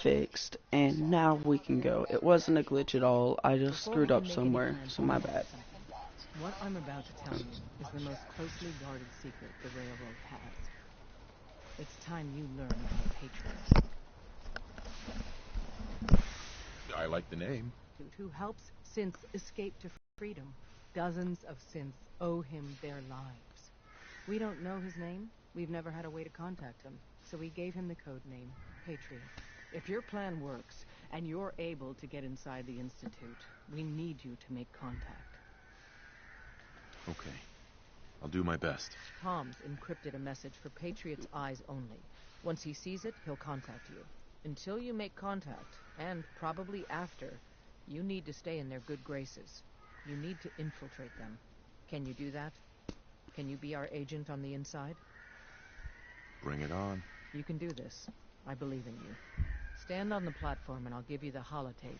fixed, and now we can go. It wasn't a glitch at all. I just Before screwed we up can make any somewhere, plans, so we my need to know bad. something. What I'm about to tell you is the most closely guarded secret the railroad has. It's time you learn about Patriot, I like the name. who helps synths escape to freedom. Dozens of synths owe him their lives. We don't know his name. We've never had a way to contact him, so we gave him the code name Patriot. If your plan works, and you're able to get inside the Institute, we need you to make contact. Okay. I'll do my best. Tom's encrypted a message for Patriot's eyes only. Once he sees it, he'll contact you. Until you make contact, and probably after, you need to stay in their good graces. You need to infiltrate them. Can you do that? Can you be our agent on the inside? Bring it on. You can do this. I believe in you. Stand on the platform and I'll give you the holotape.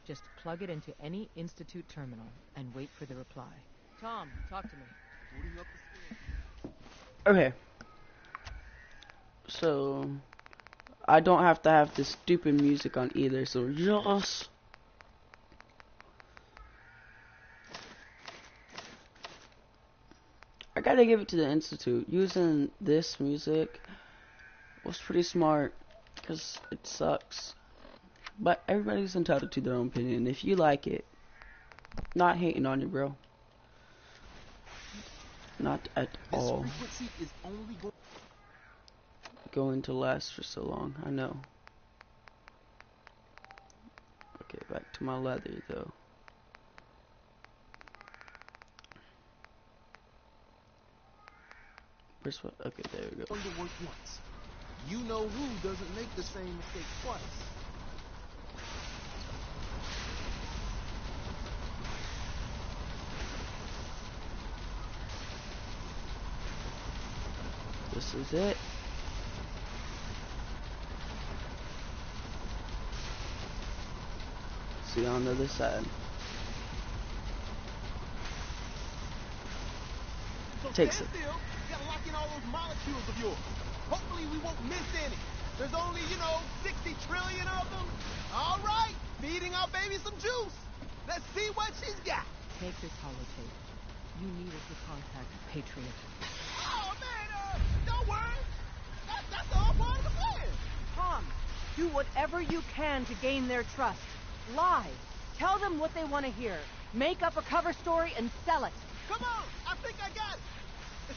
Just plug it into any Institute terminal and wait for the reply. Tom, talk to me. Okay. So, I don't have to have this stupid music on either, so yes. I gotta give it to the Institute. Using this music was pretty smart, because it sucks. But everybody's entitled to their own opinion. If you like it, not hating on you, bro. Not at all. Is only Going to last for so long, I know. Okay, back to my leather though. Where's what? Okay, there we go. going to work once. You know who doesn't make the same mistake twice. This is it. See you on the other side. So Takes stand it. still. You gotta lock in all those molecules of yours. Hopefully we won't miss any. There's only, 60 trillion of them. All right, feeding our baby some juice. Let's see what she's got. Take this holotape. You need it to contact Patriot. Oh man, don't worry. That's all part of the plan. Tom, do whatever you can to gain their trust. Lie. Tell them what they want to hear. Make up a cover story and sell it. Come on, I think I got it.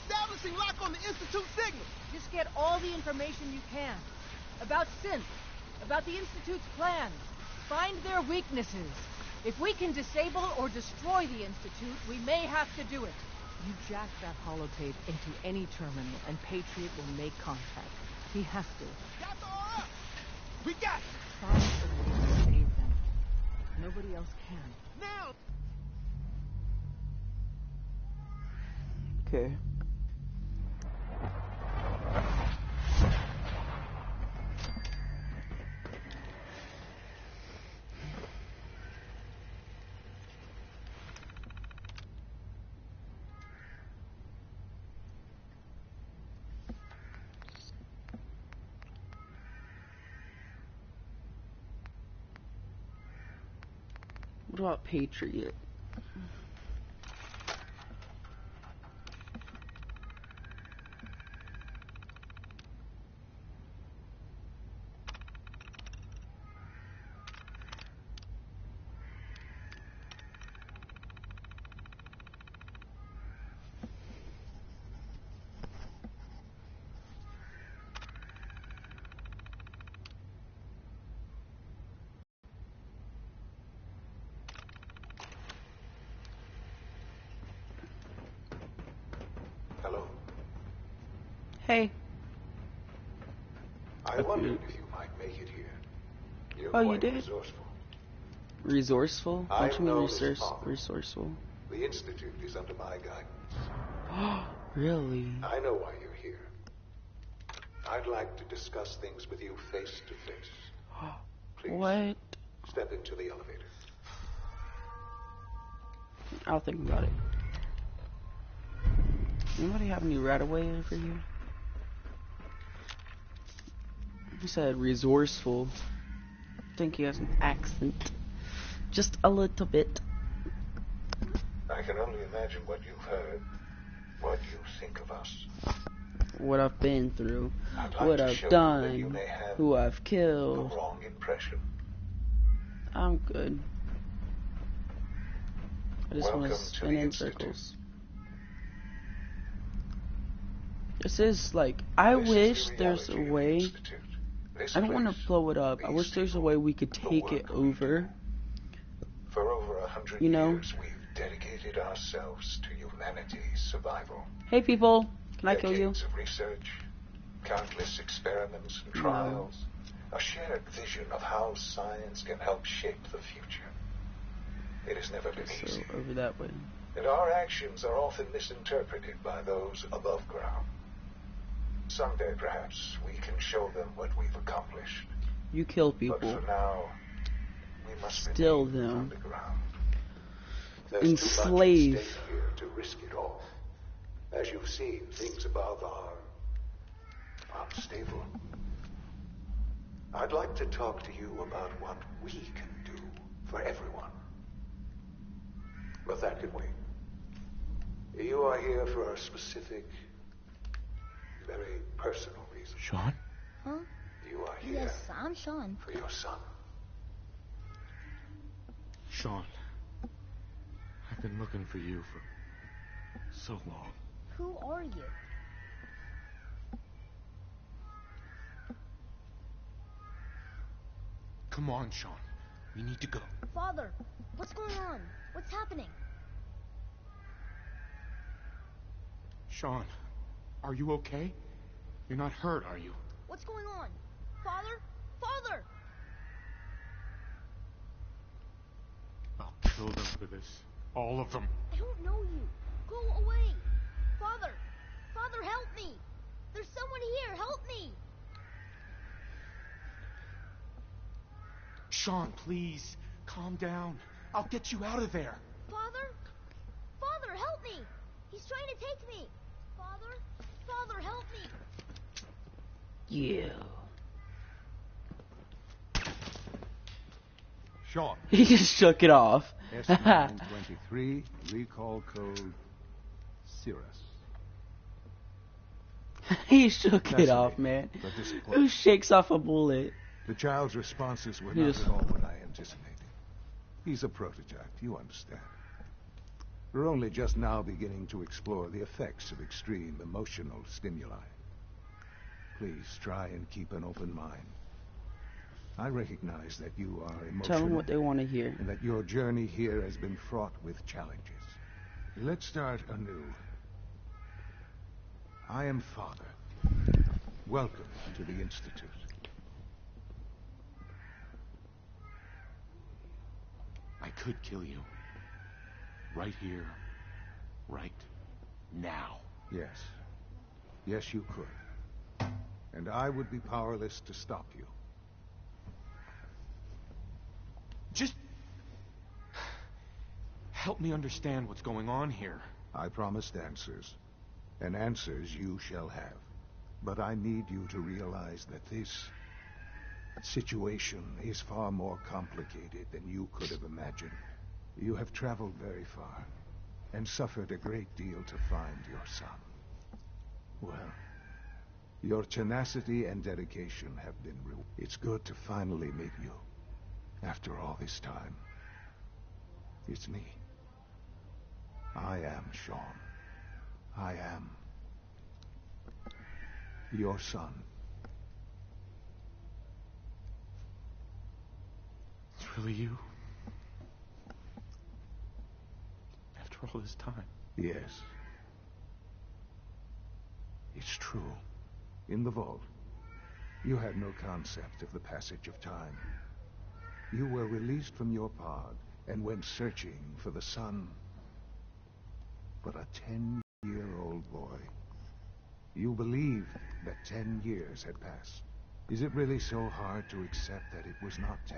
Establishing lock on the Institute signal. Just get all the information you can. About synth. About the Institute's plans. Find their weaknesses. If we can disable or destroy the Institute, we may have to do it. You jack that holotape into any terminal and Patriot will make contact. He has to. That's all up. We got it. Find a way to save them. Nobody else can. Now. Okay. What about Patriot? Hello. Hey. I wondered if you might make it here. You're Oh, you quite did? resourceful. Resourceful? What do you mean known as Tom. resourceful? The Institute is under my guidance. Really? I know why you're here. I'd like to discuss things with you face to face. Please, What? step into the elevator. I'll think about it. Anybody have any right away over here? He said resourceful. think he has an accent. Just a little bit. I can only imagine what you've heard, what you think of us. What I've been through, I'd like what to I've show you that you done, may have who I've the killed. wrong impression. I'm good. I just want to Welcome to spin the in Institute. circles. This is like, I This is wish the there's a reality of the way. Institute. This I don't want place, to blow it up. I these wish there's a people, way we could the take it work we over. do. For over 100 You know? years, we've dedicated ourselves to humanity's survival. Hey people, can I kill you? Decades of research, countless experiments and No. trials, a shared vision of how science can help shape the future. It has never been So easy, over that way. and our actions are often misinterpreted by those above ground. Someday, perhaps, we can show them what we've accomplished. You kill But people. for now, we must Still remain them. underground. There's Enslave. too much at stake here to risk it all. As you've seen, things above are unstable. I'd like to talk to you about what we can do for everyone. But that can wait. You are here for a specific, very personal reason. Sean? Huh? You are here Yes, I'm Sean. for your son. Sean, I've been looking for you for so long. Who are you? Come on, Sean. We need to go. Father, what's going on? What's happening? Sean, are you okay? You're not hurt, are you? What's going on? Father? Father! I'll kill them for this. All of them. I don't know you. Go away. Father! Father, help me! There's someone here. Help me! Sean, please. Calm down. I'll get you out of there. Father? Father, help me! He's trying to take me. Father? Father, help me! Yeah. Sean, He just shook it off. S923, recall code Cirrus. He shook it off, Fascinating, man. but Who disappointing. shakes off a bullet? The child's responses were Yes. not at all what I anticipated. He's a prototype, you understand. We're only just now beginning to explore the effects of extreme emotional stimuli. Please try and keep an open mind. I recognize that you are emotional. Tell them what they want to hear. And that your journey here has been fraught with challenges. Let's start anew. I am Father. Welcome to the Institute. I could kill you. Right here. Right now. Yes. Yes, you could. And I would be powerless to stop you. Just help me understand what's going on here. I promised answers. And answers you shall have. But I need you to realize that this situation is far more complicated than you could have imagined. You have traveled very far, and suffered a great deal to find your son. Well, your tenacity and dedication have been rewarded. It's good to finally meet you, after all this time. It's me. I am Sean. I am your son. It's really you. After all this time. Yes. It's true. In the vault, you had no concept of the passage of time. You were released from your pod and went searching for the sun. But a 10-year-old boy. You believed that 10 years had passed. Is it really so hard to accept that it was not 10,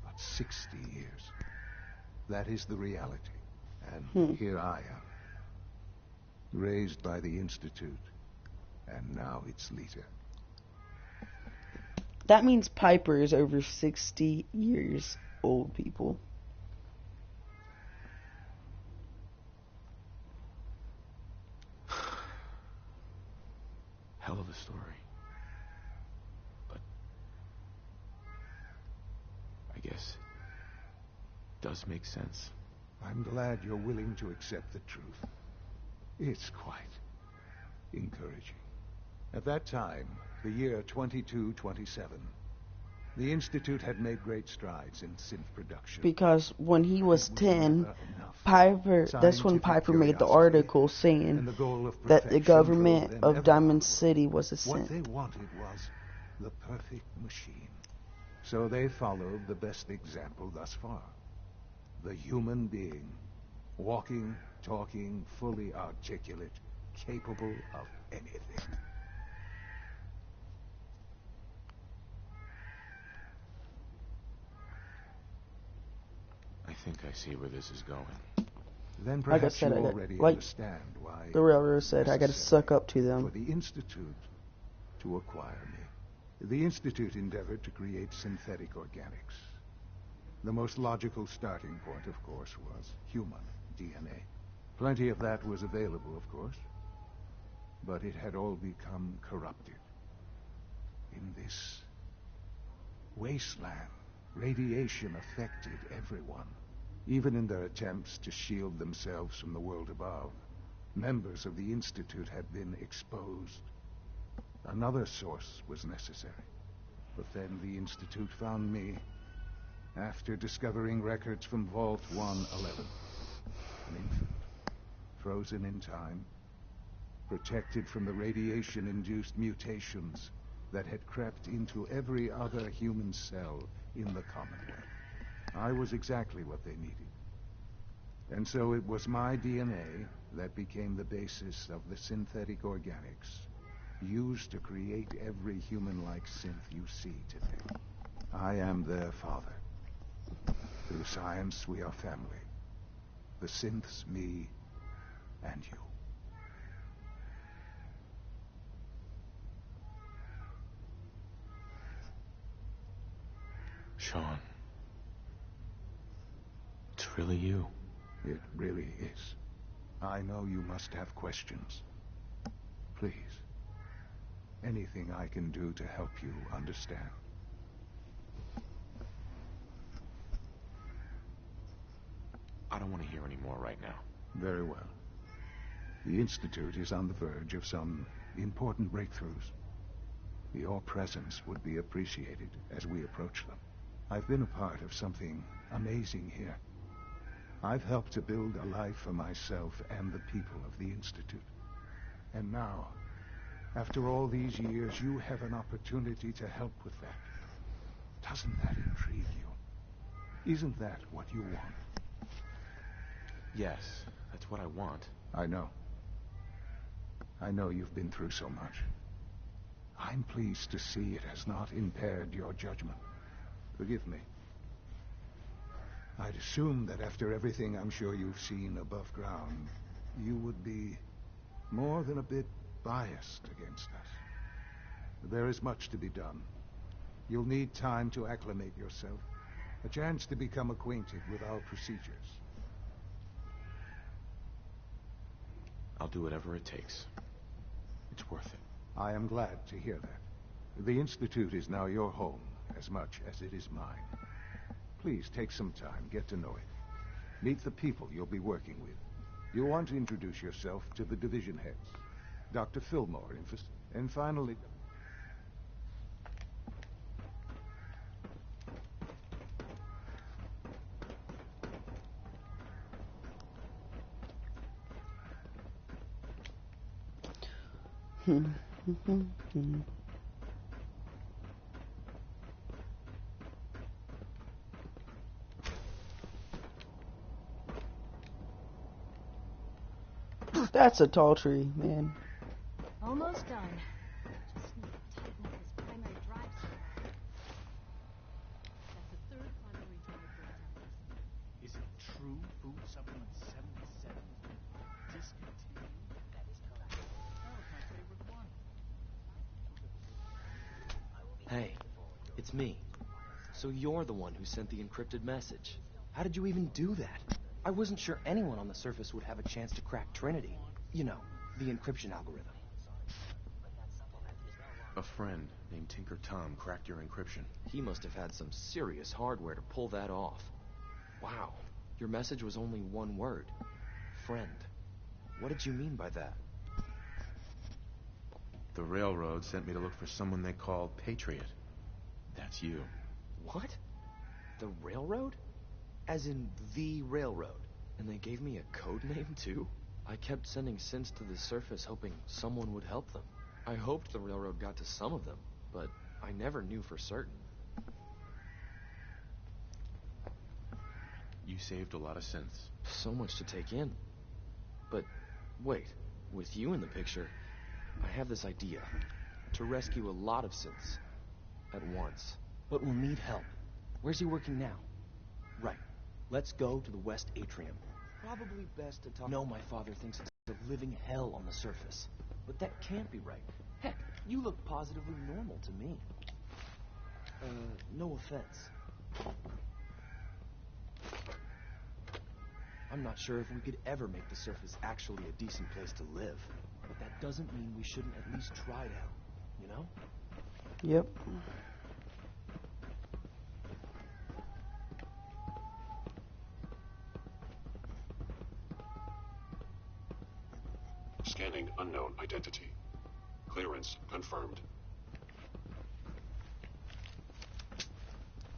but 60 years? That is the reality. And here I am, raised by the Institute, and now its leader. That means Piper is over 60 years old, people. Hell of a story. But I guess it does make sense. I'm glad you're willing to accept the truth. It's quite encouraging. At that time, the year 2227, the Institute had made great strides in synth production. Because when he was It was 10, never enough. Piper, that's when Scientific Piper made the curiosity article and saying the goal of that the perfection government drove them of ever Diamond onward. City was a What synth. they wanted was the perfect machine. So they followed the best example thus far. The human being. Walking, talking, fully articulate, capable of anything. I think I see where this is going. Then Like I perhaps said, you I got, already like understand why the railroad said, I gotta necessary suck up to for them. the Institute to acquire me. The Institute endeavored to create synthetic organics. The most logical starting point, of course, was human DNA. Plenty of that was available, of course. But it had all become corrupted. In this wasteland, radiation affected everyone. Even in their attempts to shield themselves from the world above, members of the Institute had been exposed. Another source was necessary. But then the Institute found me after discovering records from Vault 111. An infant, frozen in time, protected from the radiation-induced mutations that had crept into every other human cell in the Commonwealth. I was exactly what they needed. And so it was my DNA that became the basis of the synthetic organics used to create every human-like synth you see today. I am their father. Through science, we are family. The synths, me, and you. Sean. It's really you. It really is. I know you must have questions. Please. Anything I can do to help you understand. I don't want to hear any more right now. Very well. The Institute is on the verge of some important breakthroughs. Your presence would be appreciated as we approach them. I've been a part of something amazing here. I've helped to build a life for myself and the people of the Institute. And now, after all these years, you have an opportunity to help with that. Doesn't that intrigue you? Isn't that what you want? Yes, that's what I want. I know. I know you've been through so much. I'm pleased to see it has not impaired your judgment. Forgive me. I'd assume that after everything I'm sure you've seen above ground, you would be more than a bit biased against us. There is much to be done. You'll need time to acclimate yourself, a chance to become acquainted with our procedures. I'll do whatever it takes. It's worth it. I am glad to hear that. The Institute is now your home as much as it is mine. Please take some time, get to know it. Meet the people you'll be working with. You'll want to introduce yourself to the division heads. Dr. Fillmore, and finally... That's a tall tree, man. Almost done. Just need to tighten up this primary drive somewhere. That's the third primary drive breakdown recently. Is it true food supplement 77 has been discontinued? That is correct. That was my favorite one. Hey, It's me. So you're the one who sent the encrypted message. How did you even do that? I wasn't sure anyone on the surface would have a chance to crack Trinity. You know, the encryption algorithm. A friend named Tinker Tom cracked your encryption. He must have had some serious hardware to pull that off. Wow, your message was only one word. Friend. What did you mean by that? The railroad sent me to look for someone they called Patriot. That's you. What? The railroad? As in the railroad? And they gave me a code name too? I kept sending synths to the surface hoping someone would help them. I hoped the railroad got to some of them, but I never knew for certain. You saved a lot of synths. So much to take in. But wait, with you in the picture, I have this idea. To rescue a lot of synths at once. But we'll need help. Where's he working now? Right. Let's go to the West Atrium. Probably best to talk... No, my father thinks it's a living hell on the surface. But that can't be right. Heck, you look positively normal to me. No offense. I'm not sure if we could ever make the surface actually a decent place to live. But that doesn't mean we shouldn't at least try to help, you know? Yep. Scanning unknown identity. Clearance confirmed.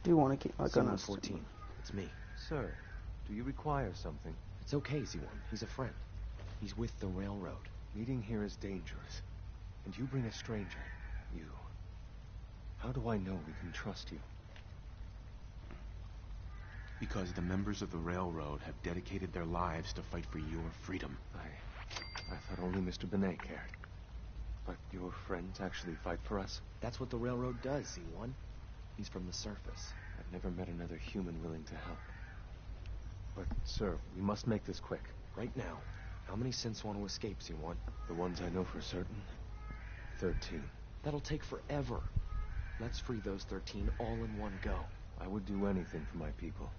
Do you want to keep my gun on? 14. It's me. Sir, do you require something? It's okay, Z1. He's a friend. He's with the railroad. Meeting here is dangerous. And you bring a stranger. You. How do I know we can trust you? Because the members of the railroad have dedicated their lives to fight for your freedom. I thought only Mr. Benet cared. But your friends actually fight for us? That's what the railroad does, Z1. He's from the surface. I've never met another human willing to help. But, sir, we must make this quick. Right now. How many synths want to escape, Z1? The ones I know for certain? 13. That'll take forever. Let's free those 13 all in one go. I would do anything for my people.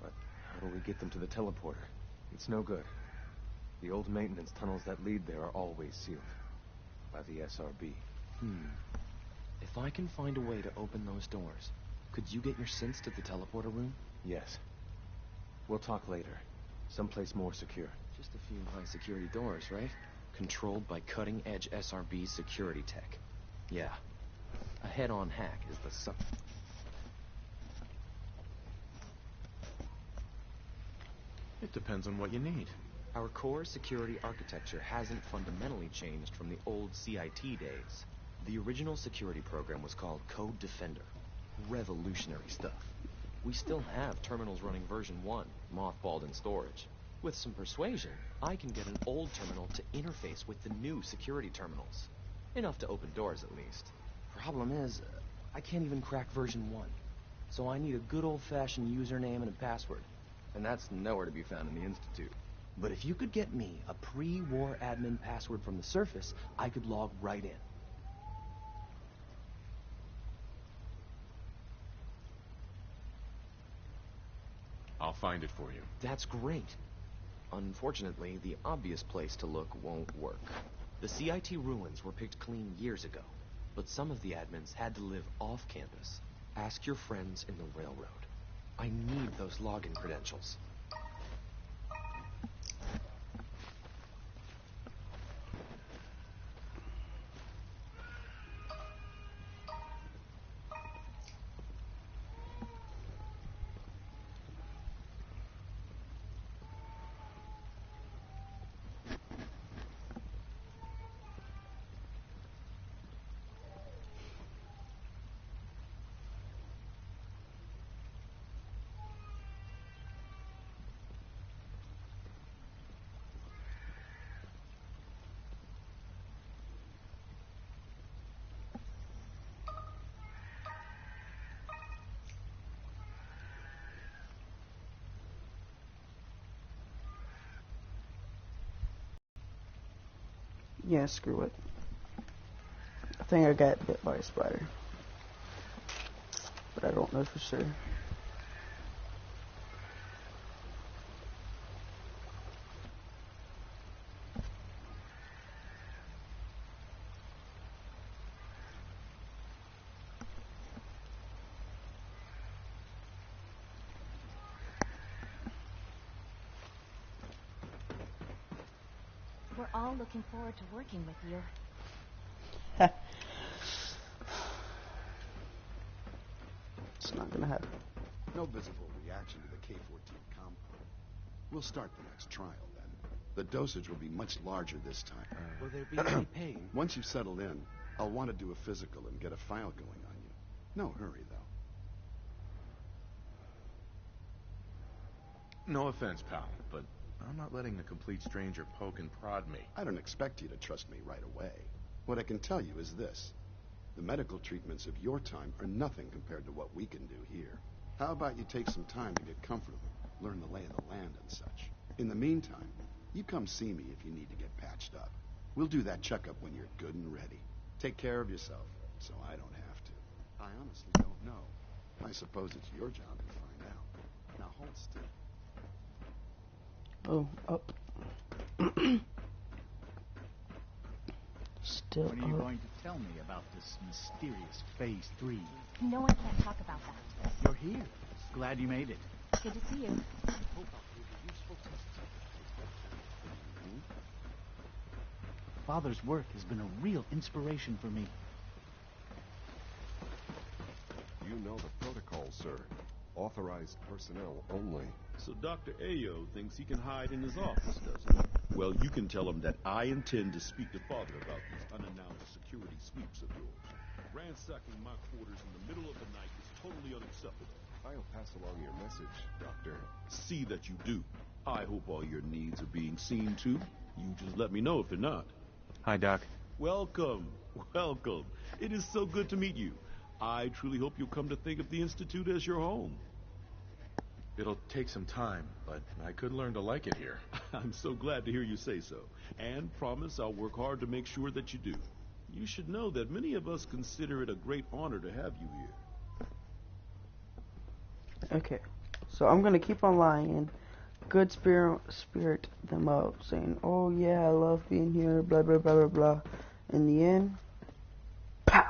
But how do we get them to the teleporter? It's no good. The old maintenance tunnels that lead there are always sealed. By the SRB. If I can find a way to open those doors, could you get your synths to the teleporter room? Yes. We'll talk later. Someplace more secure. Just a few high-security doors, right? Controlled by cutting-edge SRB security tech. Yeah. A head-on hack is the It depends on what you need. Our core security architecture hasn't fundamentally changed from the old CIT days. The original security program was called Code Defender. Revolutionary stuff. We still have terminals running version 1, mothballed in storage. With some persuasion, I can get an old terminal to interface with the new security terminals. Enough to open doors, at least. Problem is, I can't even crack version 1. So I need a good old-fashioned username and a password. And that's nowhere to be found in the Institute. But if you could get me a pre-war admin password from the surface, I could log right in. I'll find it for you. That's great. Unfortunately, the obvious place to look won't work. The CIT ruins were picked clean years ago, but some of the admins had to live off campus. Ask your friends in the railroad. I need those login credentials. Yeah, screw it. I think I got bit by a spider. but I don't know for sure. We're all looking forward to working with you. It's not gonna happen. No visible reaction to the K-14 compound. We'll start the next trial then. The dosage will be much larger this time. Will there be any pain? Once you've settled in, I'll want to do a physical and get a file going on you. No hurry, though. No offense, pal, but I'm not letting a complete stranger poke and prod me. I don't expect you to trust me right away. What I can tell you is this. The medical treatments of your time are nothing compared to what we can do here. How about you take some time to get comfortable, learn the lay of the land and such. In the meantime, you come see me if you need to get patched up. We'll do that checkup when you're good and ready. Take care of yourself, so I don't have to. I honestly don't know. I suppose it's your job to find out. Now hold still. Oh, up. Still When are you up. going to tell me about this mysterious Phase 3? No one can't talk about that. You're here. Glad you made it. Good to see you. Father's work has been a real inspiration for me. You know the protocol, sir. Authorized personnel only. So Dr. Ayo thinks he can hide in his office, doesn't he? Well, you can tell him that I intend to speak to Father about these unannounced security sweeps of yours. Ransacking my quarters in the middle of the night is totally unacceptable. I'll pass along your message, Doctor. See that you do. I hope all your needs are being seen to. You just let me know if they're not. Hi, Doc. Welcome. Welcome. It is so good to meet you. I truly hope you'll come to think of the Institute as your home. It'll take some time, but I could learn to like it here. I'm so glad to hear you say so. And promise I'll work hard to make sure that you do. You should know that many of us consider it a great honor to have you here. Okay, so I'm gonna keep on lying. Good spirit them up, saying, "Oh yeah, I love being here." Blah blah blah blah blah. In the end, pow!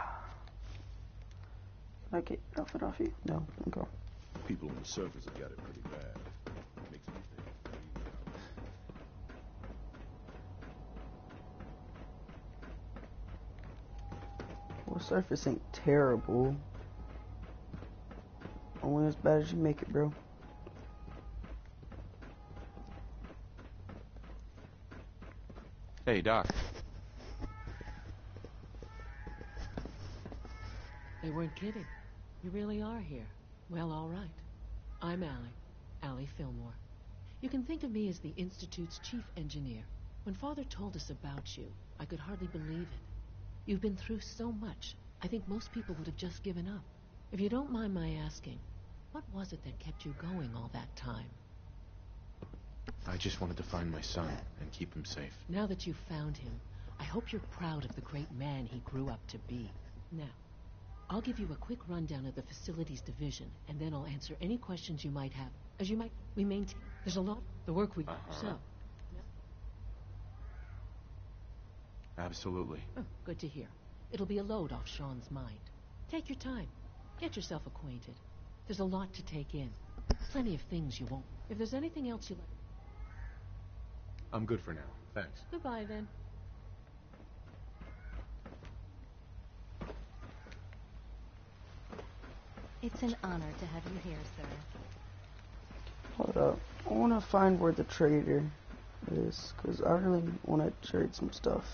Can I get outfit off you? No. Okay. People on the surface have got it pretty bad. Makes me think. Well, surface ain't terrible. Only as bad as you make it, bro. Hey, Doc. They weren't kidding. You really are here. Well, all right. I'm Allie Fillmore. You can think of me as the Institute's chief engineer. When Father told us about you, I could hardly believe it. You've been through so much, I think most people would have just given up. If you don't mind my asking, what was it that kept you going all that time? I just wanted to find my son and keep him safe. Now that you've found him, I hope you're proud of the great man he grew up to be. Now, I'll give you a quick rundown of the facilities division, and then I'll answer any questions you might have. As you might, we maintain, there's a lot, the work we do, so. Absolutely. Oh, good to hear. It'll be a load off Sean's mind. Take your time. Get yourself acquainted. There's a lot to take in. Plenty of things you won't. If there's anything else you like. I'm good for now. Thanks. Goodbye, then. It's an honor to have you here, sir. Hold up. I want to find where the trader is, because I really want to trade some stuff.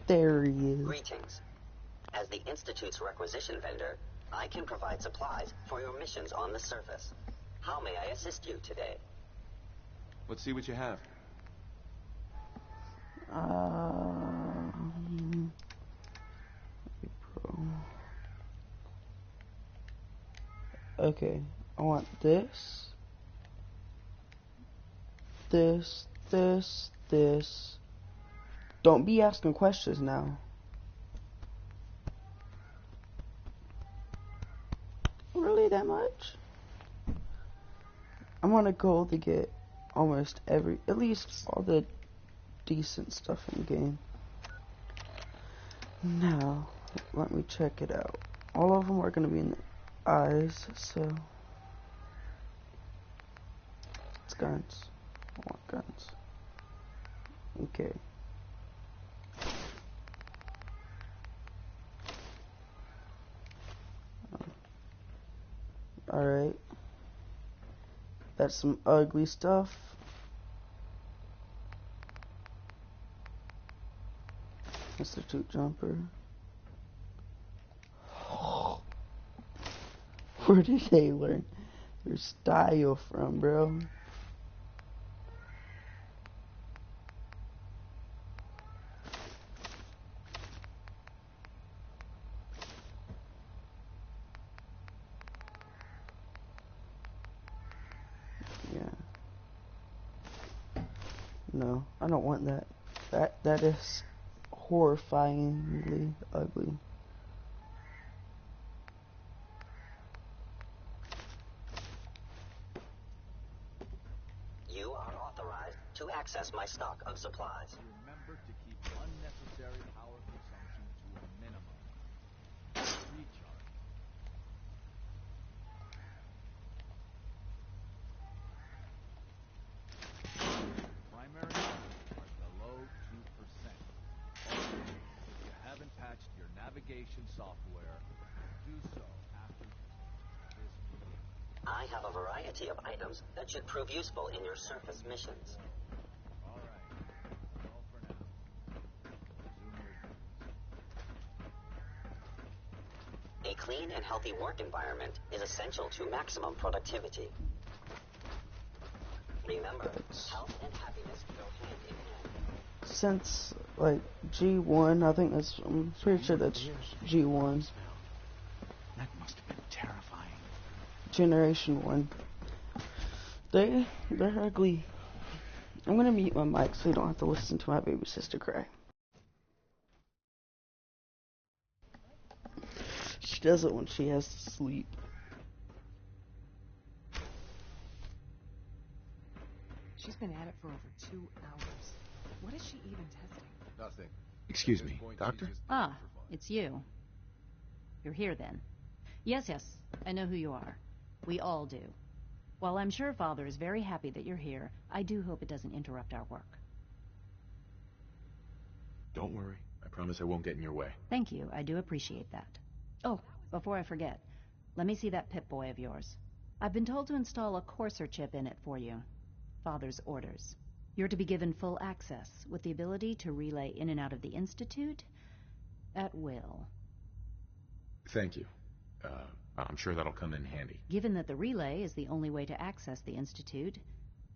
There he is. Greetings. As the Institute's requisition vendor, I can provide supplies for your missions on the surface. How may I assist you today? Let's see what you have. Okay, I want this, this, this, this. Don't be asking questions now. pay that much. I'm on a goal to get almost at least all the decent stuff in the game. Now, let me check it out. All of them are going to be in the eyes, so... It's guns. I want guns. Okay. Alright. That's some ugly stuff. Institute jumper. Where did they learn their style from, bro? No, I don't want that. That is horrifyingly ugly. You are authorized to access my stock of supplies. Remember to keep unnecessary power consumption to a minimum. Recharge. Primary numbers are below 2%. Also, if you haven't patched your navigation software, do so after this meeting. I have a variety of items that should prove useful in your surface missions. All right. That's all for now. Resume your duties. A clean and healthy work environment is essential to maximum productivity. Remember, health and happiness go hand in hand. Since, like, G1, I think that's, I'm pretty sure that's G1. That must have been terrifying. Generation 1. They're ugly. I'm gonna mute my mic so you don't have to listen to my baby sister cry. She does it when she has to sleep. She's been at it for over 2 hours. What is she even testing? Nothing. Excuse me, Doctor? Ah, it's you. You're here then. Yes, I know who you are. We all do. While I'm sure Father is very happy that you're here, I do hope it doesn't interrupt our work. Don't worry. I promise I won't get in your way. Thank you, I do appreciate that. Oh, before I forget, let me see that Pip-Boy of yours. I've been told to install a Courser chip in it for you. Father's orders. You're to be given full access, with the ability to relay in and out of the Institute at will. Thank you. I'm sure that'll come in handy. Given that the relay is the only way to access the Institute,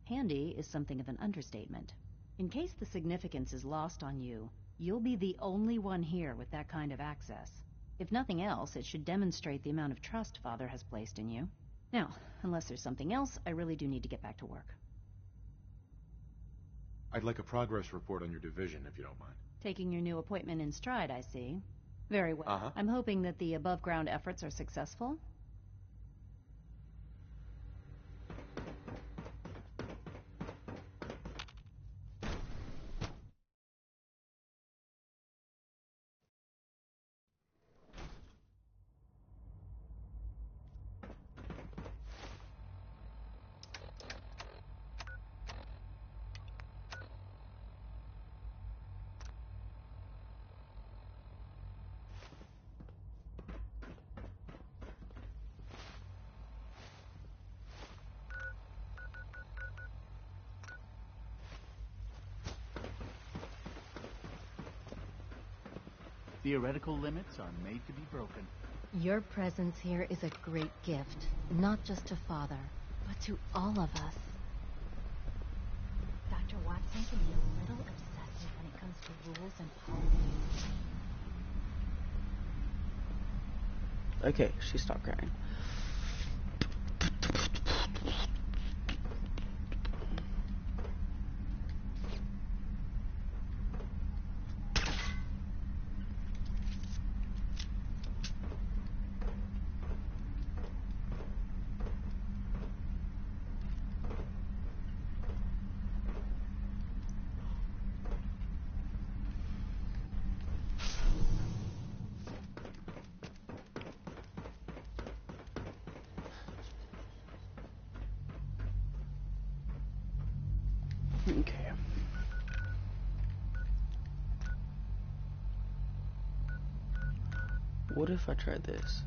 handy is something of an understatement. In case the significance is lost on you, you'll be the only one here with that kind of access. If nothing else, it should demonstrate the amount of trust Father has placed in you. Now, unless there's something else, I really do need to get back to work. I'd like a progress report on your division, if you don't mind. Taking your new appointment in stride, I see. Very well. I'm hoping that the above-ground efforts are successful. Theoretical limits are made to be broken. Your presence here is a great gift, not just to Father, but to all of us. Dr. Watson can be a little obsessive when it comes to rules and policies. Okay, she stopped crying. Okay. What if I tried this?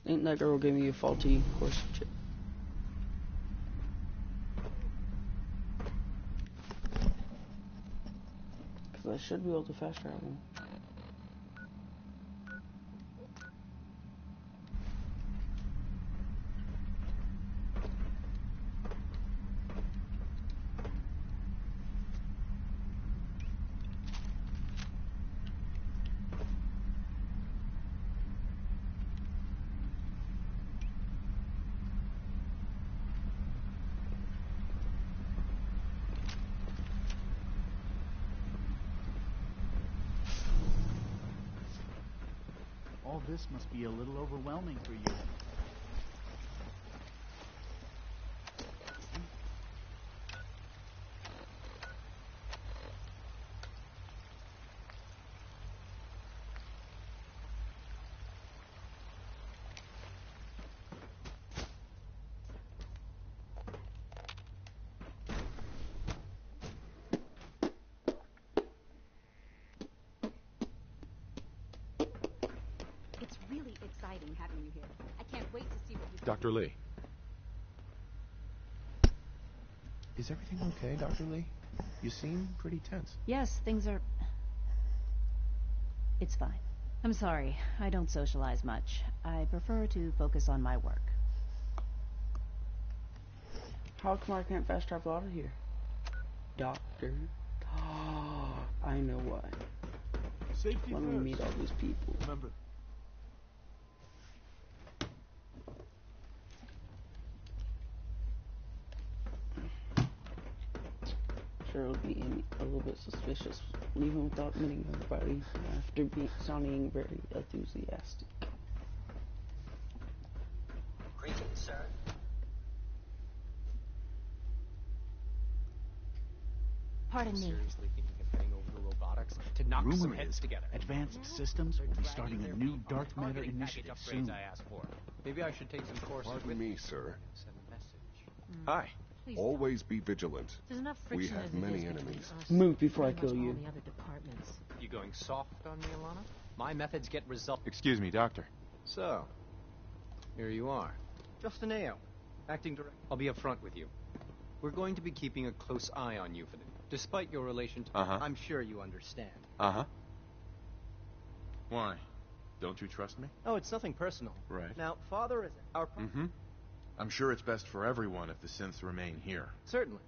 Ain't that girl gave me a faulty course chip? Because I should be able to fast travel. All this must be a little overwhelming for you. Really exciting having you here. I can't wait to see what you Dr. Lee. Is everything okay, Dr. Lee? You seem pretty tense. Yes, things are... It's fine. I'm sorry. I don't socialize much. I prefer to focus on my work. How come I can't fast travel out of here? Doctor. I know why. Safety Let me first. meet all these people. Remember. Sure, it'll be a little bit suspicious, even without meeting everybody, after sounding very enthusiastic. Greetings, sir. Pardon me. Seriously thinking of heading over to robotics to knock some Rumor heads is together. Advanced Systems will be starting a new dark matter initiative soon. I asked for. Maybe I should take some courses with Pardon me, sir. Send a message. Hi. Always be vigilant. There's enough We friction have as it many is between enemies. us Move before I and pretty kill much you. all the other departments. You going soft on me, Alana? My methods get results. Excuse me, doctor. So, here you are. Justin Ao, acting director. I'll be upfront with you. We're going to be keeping a close eye on you for the... Despite your relation to... I'm sure you understand. Uh-huh. Why? Don't you trust me? Oh, it's nothing personal. Right. Now, Father is our... Mm-hmm. I'm sure it's best for everyone if the synths remain here. Certainly.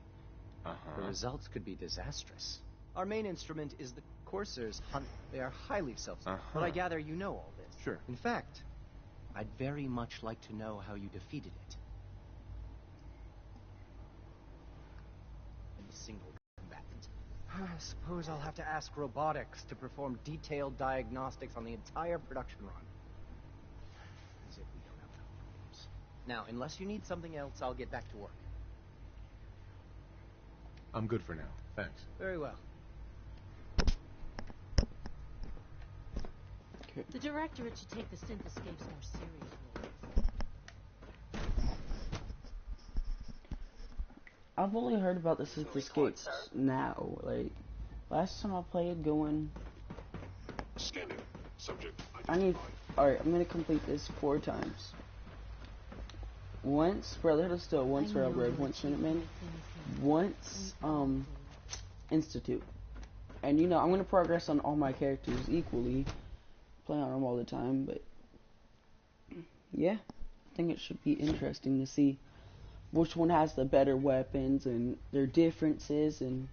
Uh-huh. The results could be disastrous. Our main instrument is the Corsairs hunt. They are highly self-sufficient. But I gather you know all this. Sure. In fact, I'd very much like to know how you defeated it. In a single combatant. I suppose I'll have to ask robotics to perform detailed diagnostics on the entire production run. As if we don't have enough problems. Now, unless you need something else, I'll get back to work. I'm good for now. Thanks. Very well. The Directorate should take the synth escapes more seriously. I've only heard about the synth escapes now. Like, last time I played going... Scanning. Subject Alright, I'm gonna complete this 4 times. Once Brotherhood of Steel, once Railroad, once Minutemen, once, Institute. And you know, I'm gonna progress on all my characters equally. Play on them all the time, but... yeah. I think it should be interesting to see which one has the better weapons and their differences and,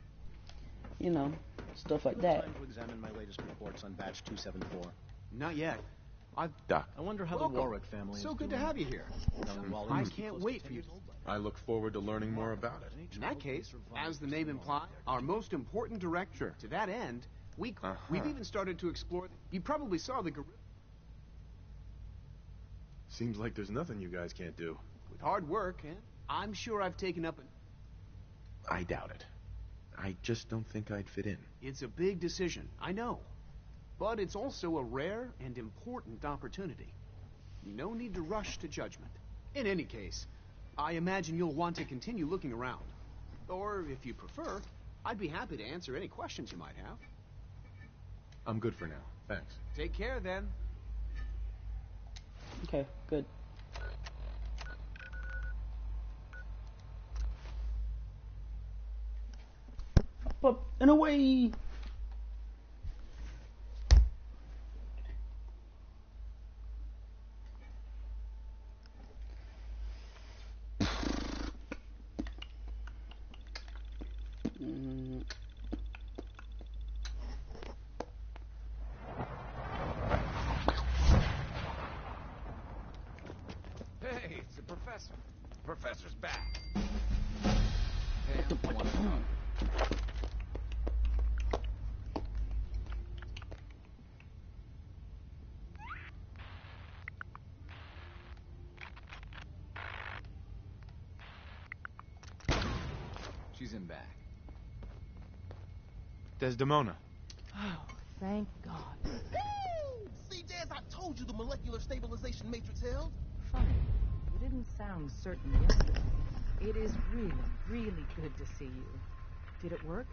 you know, stuff like that. Time to examine my latest reports on batch 274. Not yet. Doc. I wonder how Welcome. the Warwick family So is good doing. to have you here. I can't wait for you. I look forward to learning more about it. In that case, as the name implies, our most important director. To that end, we've even started to explore. You probably saw the gorilla. Seems like there's nothing you guys can't do. With hard work, I'm sure I've taken up an... I doubt it. I just don't think I'd fit in. It's a big decision, I know. But it's also a rare and important opportunity. No need to rush to judgment. In any case, I imagine you'll want to continue looking around. Or, if you prefer, I'd be happy to answer any questions you might have. I'm good for now. Thanks. Take care, then. Okay, good. Up and away! Hey, it's the professor. The professor's back. She's in back. Desdemona. Oh, thank God. See, Des, I told you the molecular stabilization matrix held. Funny, you didn't sound certain yesterday. It is really, really good to see you. Did it work?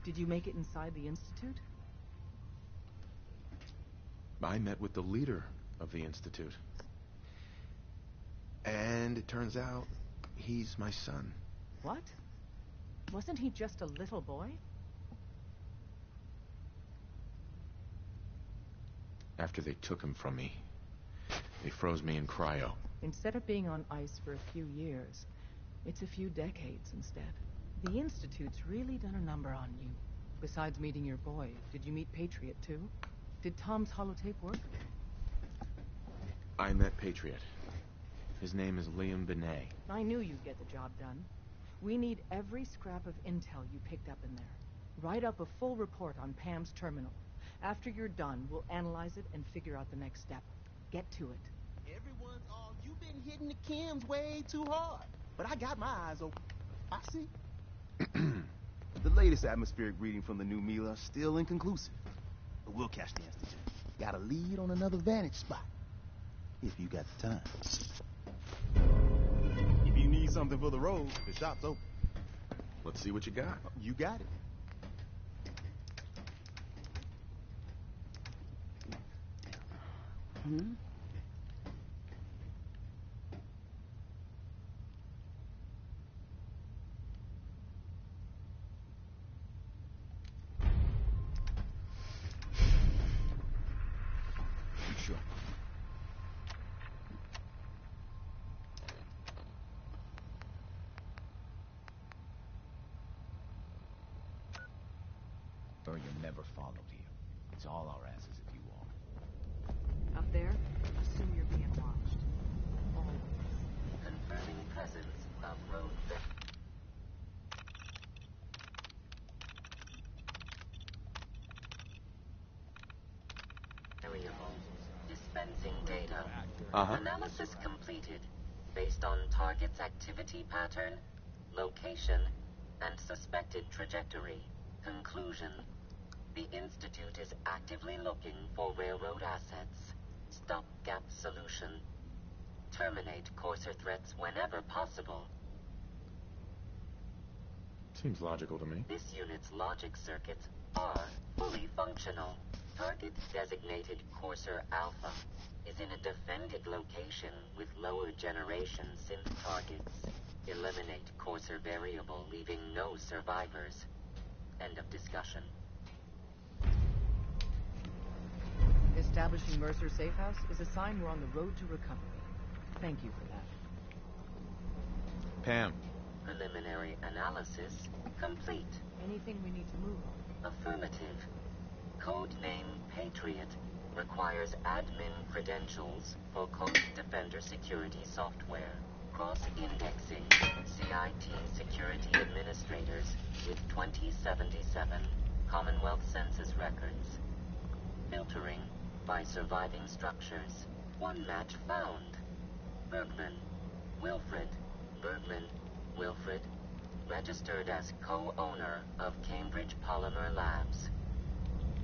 Did you make it inside the Institute? I met with the leader of the Institute. And it turns out he's my son. What? Wasn't he just a little boy? After they took him from me, they froze me in cryo. Instead of being on ice for a few years, it's a few decades instead. The Institute's really done a number on you. Besides meeting your boy, did you meet Patriot too? Did Tom's holotape work? I met Patriot. His name is Liam Benet. I knew you'd get the job done. We need every scrap of intel you picked up in there. Write up a full report on Pam's terminal. After you're done, we'll analyze it and figure out the next step. Get to it. Everyone's all, you've been hitting the chems way too hard. But I got my eyes open. I see. The latest atmospheric reading from the new Mila is still inconclusive. But we'll catch the Institute. Got a lead on another vantage spot. If you got the time. If you need something for the road, the shop's open. Let's see what you got. You got it. Hmm? You sure? Or you're never followed here. It's all our asses if you walk. Up there, assume you're being watched. Always. Confirming presence of road variable. Dispensing data. Analysis completed. Based on target's activity pattern, location, and suspected trajectory. Conclusion. The Institute is actively looking for railroad assets. Stopgap solution. Terminate Courser threats whenever possible. Seems logical to me. This unit's logic circuits are fully functional. Target designated Courser Alpha is in a defended location with lower generation synth targets. Eliminate Courser variable, leaving no survivors. End of discussion. Establishing Mercer Safe House is a sign we're on the road to recovery. Thank you for that. Pam. Preliminary analysis complete. Anything we need to move on? Affirmative. Codename Patriot requires admin credentials for Code Defender security software. Cross-indexing CIT security administrators with 2077 Commonwealth Census records. Filtering by surviving structures. One match found. Bergman. Wilfred Bergman. Wilfred, registered as co-owner of Cambridge Polymer Labs.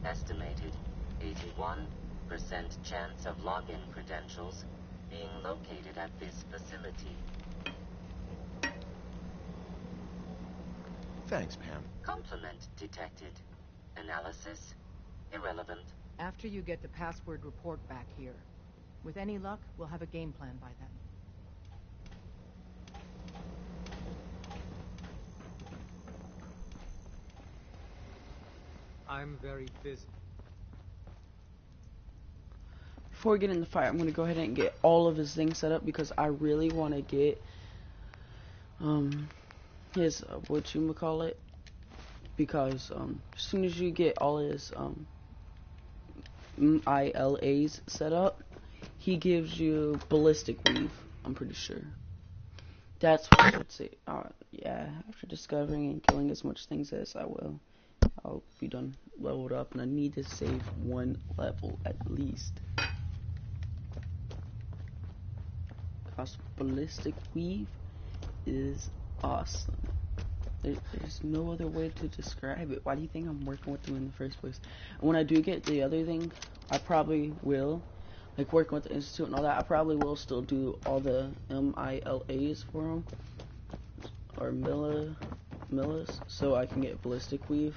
Estimated 81% chance of login credentials being located at this facility. Thanks, Pam. Complement detected. Analysis irrelevant. After you get the password report back here, with any luck, we'll have a game plan by then. I'm very busy. Before we get in the fight, I'm going to go ahead and get all of his things set up because I really want to get his whatchamacallit, because as soon as you get all his ILAs set up, he gives you ballistic weave, I'm pretty sure. That's what I should say. Yeah, after discovering and killing as much things as I will, I'll be done leveled up, and I need to save one level at least. Because ballistic weave is awesome. There's no other way to describe it. Why do you think I'm working with them in the first place? And when I do get the other thing, I probably will, like working with the Institute and all that, I probably will still do all the MILAs for them, or Millas, so I can get ballistic weave.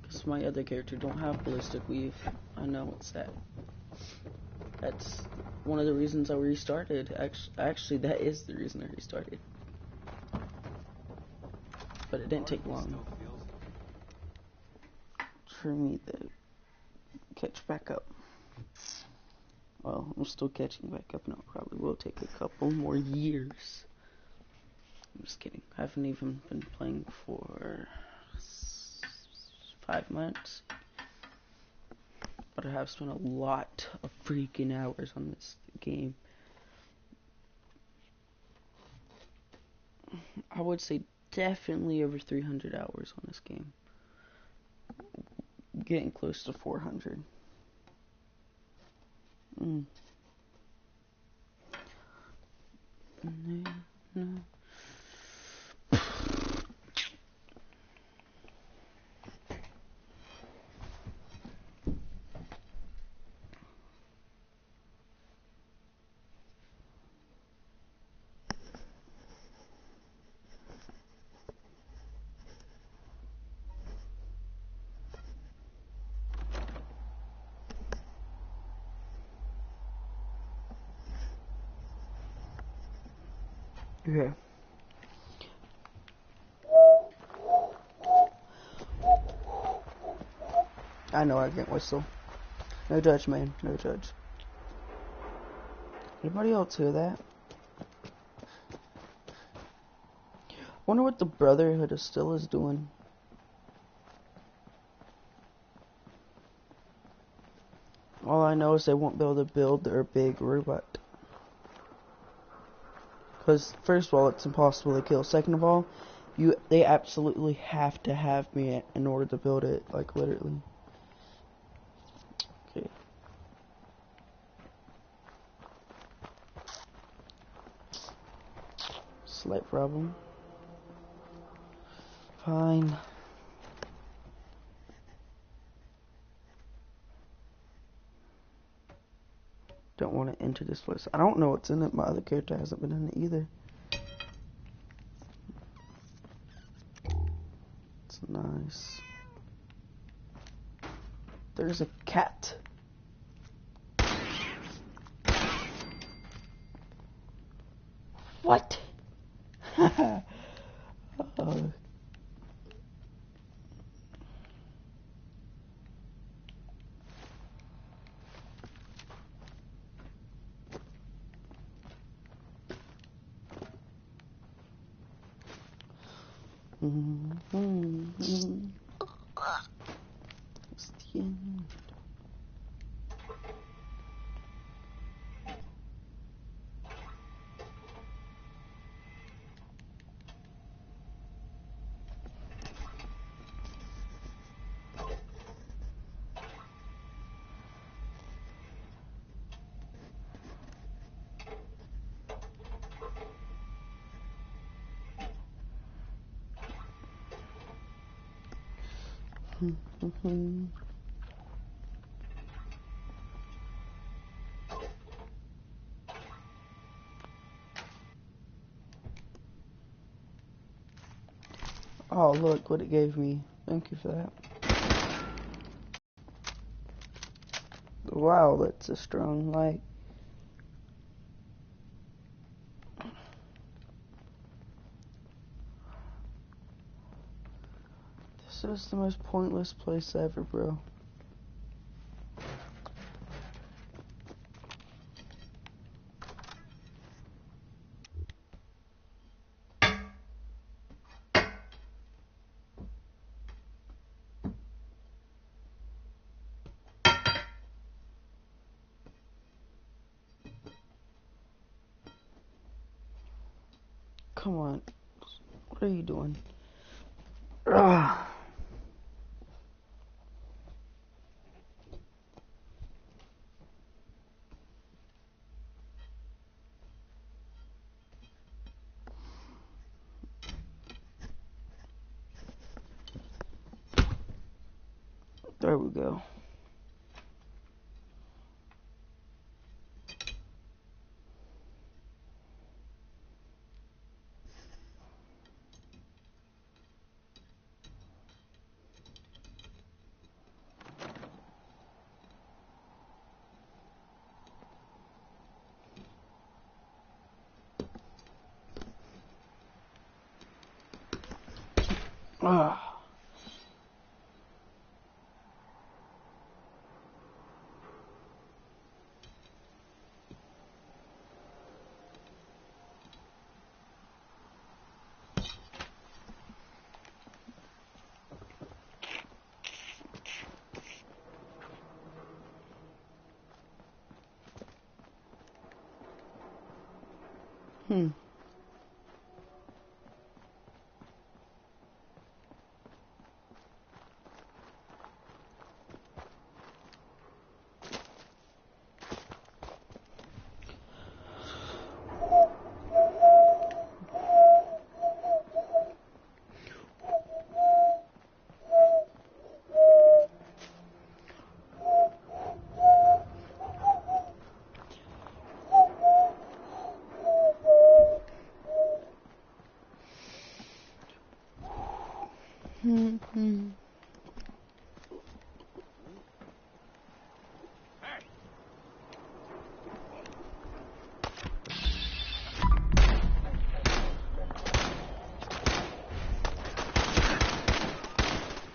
Because my other character don't have ballistic weave. I know it's sad. That's one of the reasons I restarted. Actually, that is the reason I restarted. But it didn't take long for me to catch back up. Well, I'm still catching back up, and it probably will take a couple more years. I'm just kidding. I haven't even been playing for 5 months. But I have spent a lot of freaking hours on this game. I would say definitely over 300 hours on this game. Getting close to 400. No. Okay. I know I can't whistle. No judge, man. No judge. Anybody else hear that? Wonder what the Brotherhood of Steel is doing. All I know is they won't be able to build their big robot. Because, first of all, it's impossible to kill. Second of all, they absolutely have to have me in order to build it. Like, literally. Okay. Slight problem. Fine. Don't want to enter this place. I don't know what's in it. My other character hasn't been in it either. It's nice. There's a cat. What? Oh. It's the end. Oh, look what it gave me. Thank you for that. Wow, that's a strong light. This is the most pointless place ever, bro. Come on. What are you doing? Ugh. There we go. Ugh.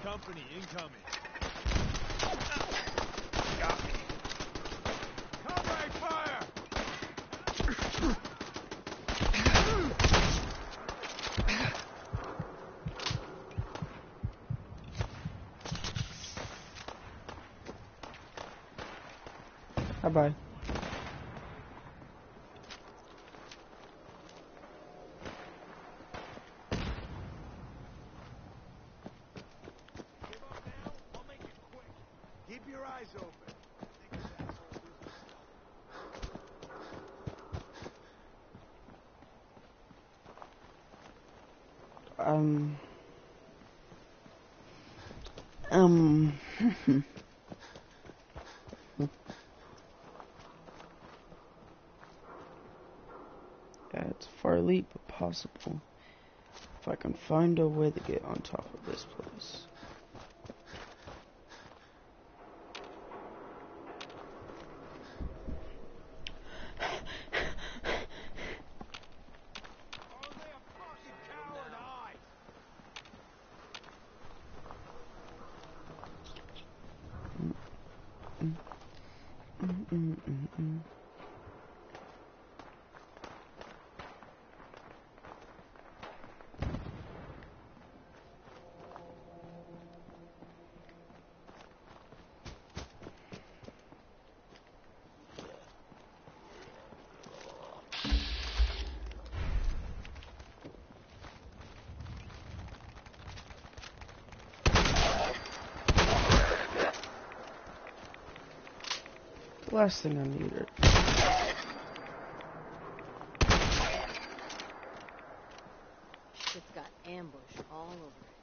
Company incoming. Got me. Comrade fire! Bye-bye. Keep your eyes open. Yeah, it's far leap possible. If I can find a way to get on top of this place. Last thing I needed. It's got ambush all over it.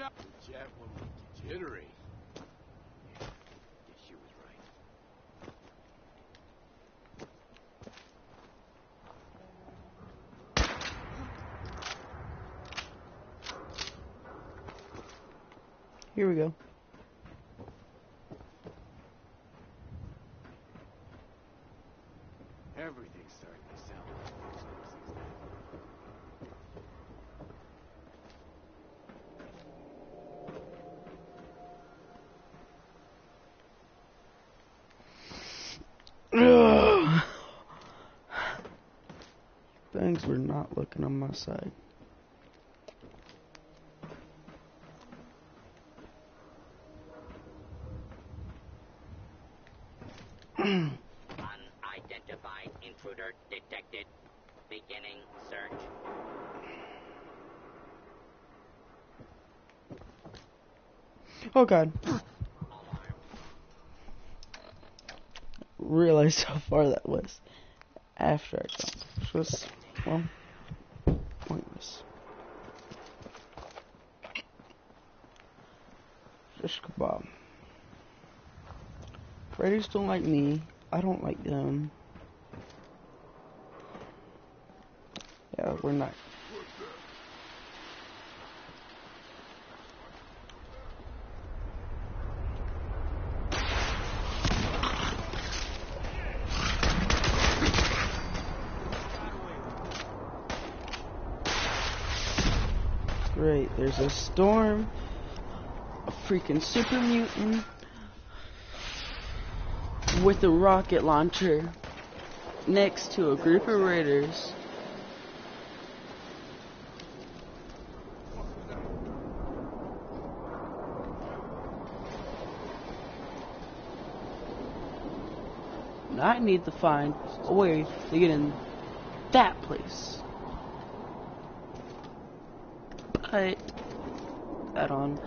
out. The jet will make you jittery. Yeah, guess you was right. Here we go. Everything's starting to sound like explosives Ugh. Things were not looking on my side. Unidentified intruder detected. Beginning search. Oh god. Realized how far that was after I got, which was, well, pointless. Just kebab. Freddy's don't like me. I don't like them. Yeah, we're not. Great, there's a storm, a freaking super mutant with a rocket launcher next to a group of raiders. And I need to find a way to get in that place. But that on.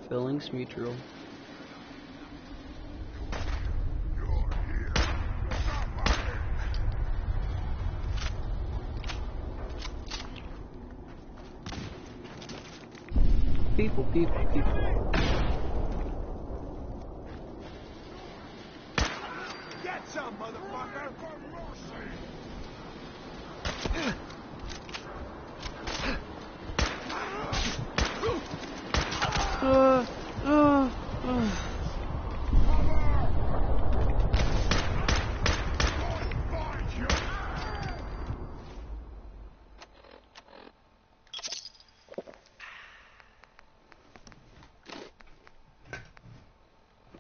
Fillings mutual. People. Get some, motherfucker!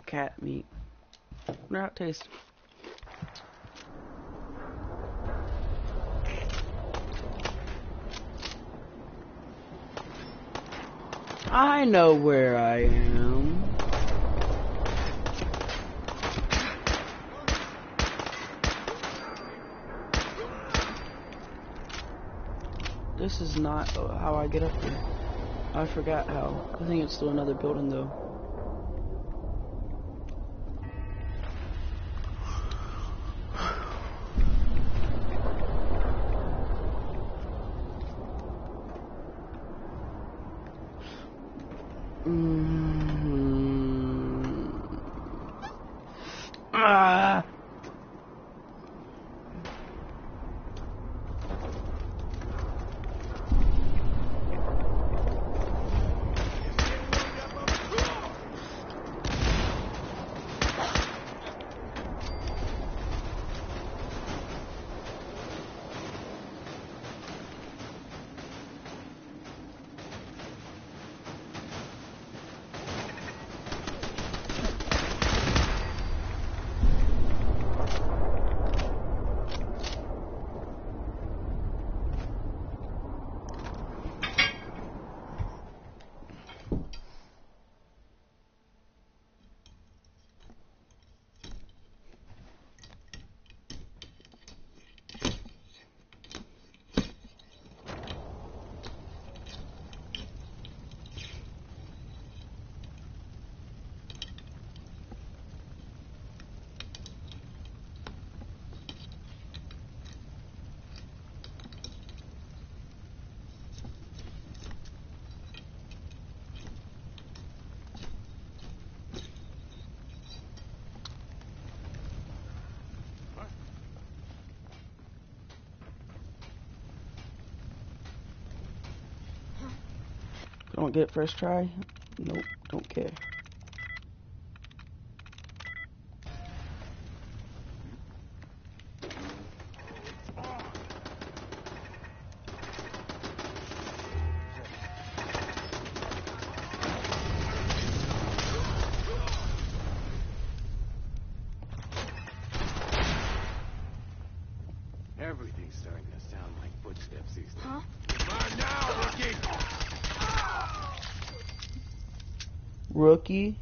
Cat meat. Wonder how it tastes. I know where I am. This is not how I get up there. I forgot how. I think it's still another building though. Don't get it first try. Nope, don't care. Everything's starting to sound like footsteps these days. Huh? Come now, rookie! Rookie?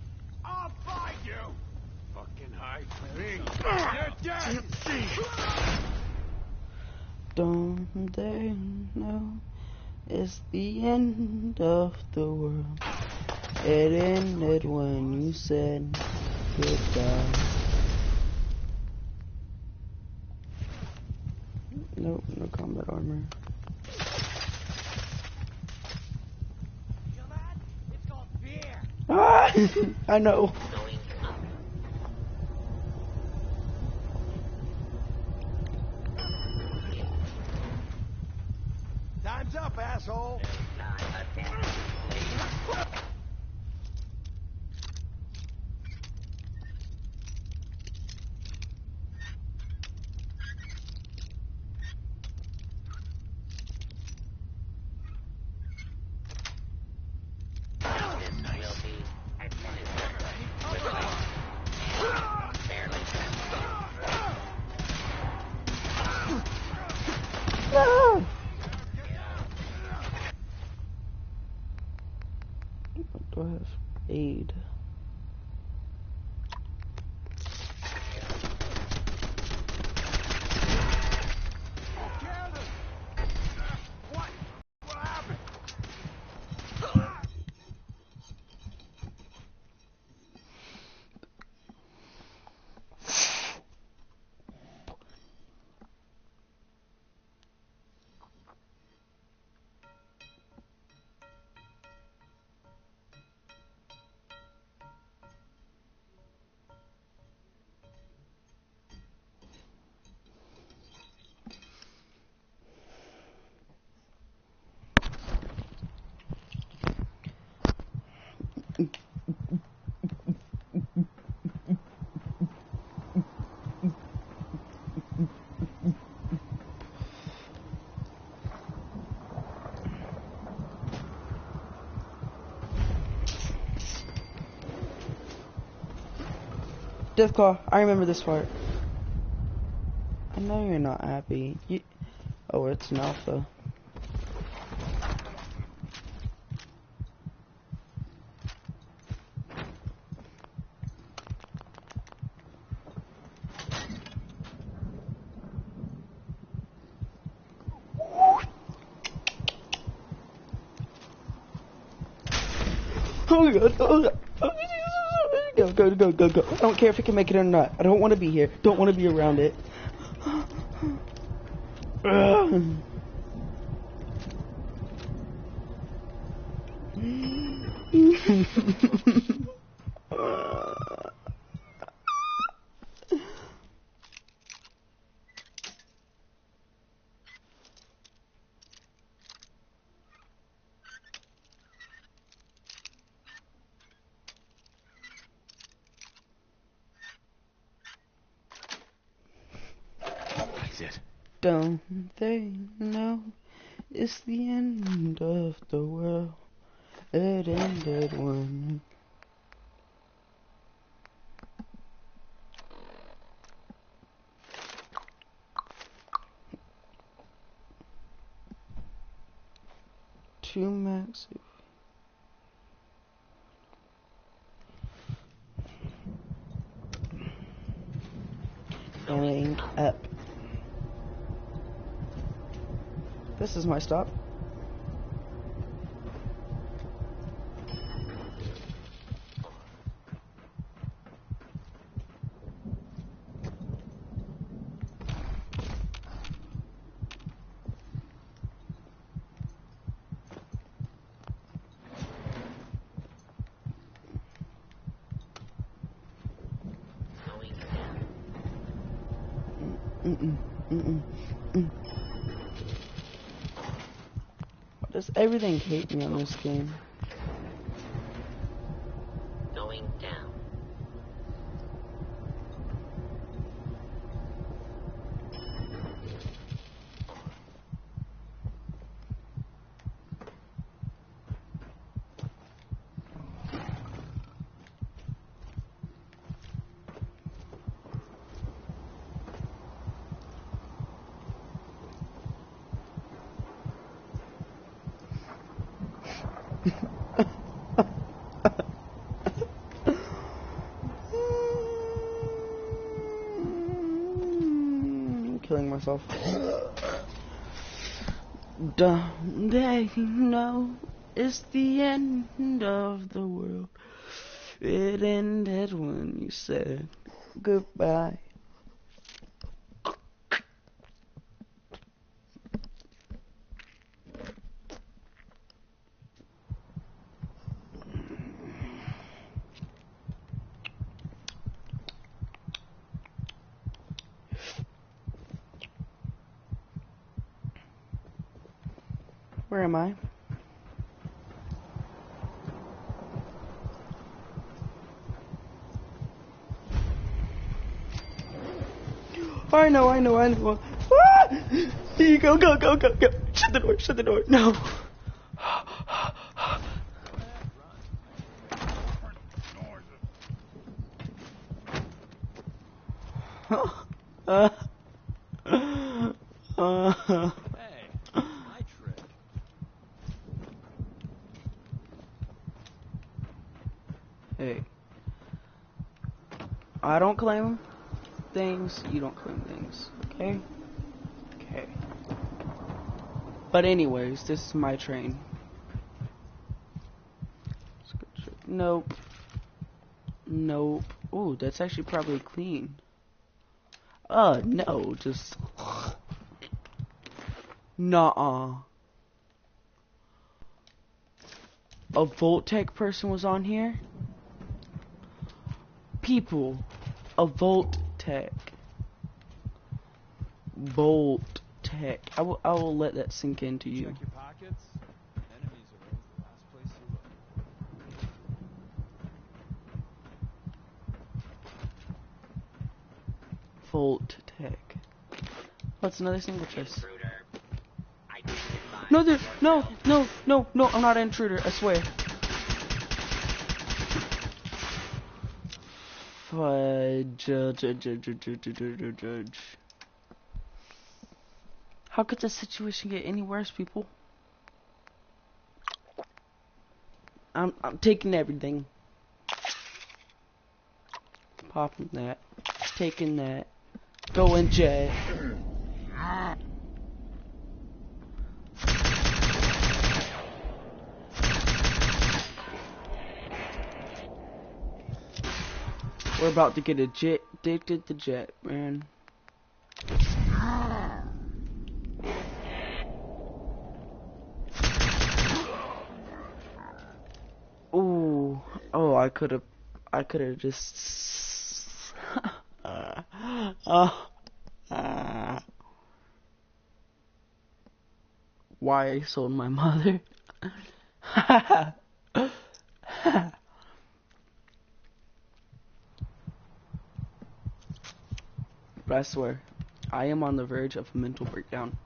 I'll find you! Fucking hide me! You're dead! Don't they know it's the end of the world? It ended when you said goodbye. Nope, no combat armor. Ah! I know. Time's up, asshole. No! Do I have aid? What happened? Deathclaw, I remember this part. I know you're not happy. Oh, it's an alpha. Oh god, oh god. Go, go, go, go, go. I don't care if I can make it or not. I don't want to be here. Don't want to be around it. It. Don't they know it's the end of the world? It ended when... Too massive. Going up. This is my stop. Does everything hate me on this game? Going down. Killing myself. Don't they know it's the end of the world? It ended when you said goodbye. Where am I? I know. Ah! Here you go. Shut the door. No. Hey. I don't claim things, you don't claim things, okay? Okay. But anyways, this is my train. Nope. Ooh, that's actually probably clean. No, just... Nuh-uh. A Vault-Tec person was on here? People, a Vault-Tec. Vault-Tec. I will let that sink into you. Check your pockets. Enemies are always the last place you look. Vault-Tec. What's another single chest? No, I'm not an intruder, I swear. Fudge. How could the situation get any worse, people? I'm taking everything. Popping that. Taking that. Going jet. We're about to get addicted to jet, man. Ooh. Oh, I could have just why I sold my mother. But I swear, I am on the verge of a mental breakdown.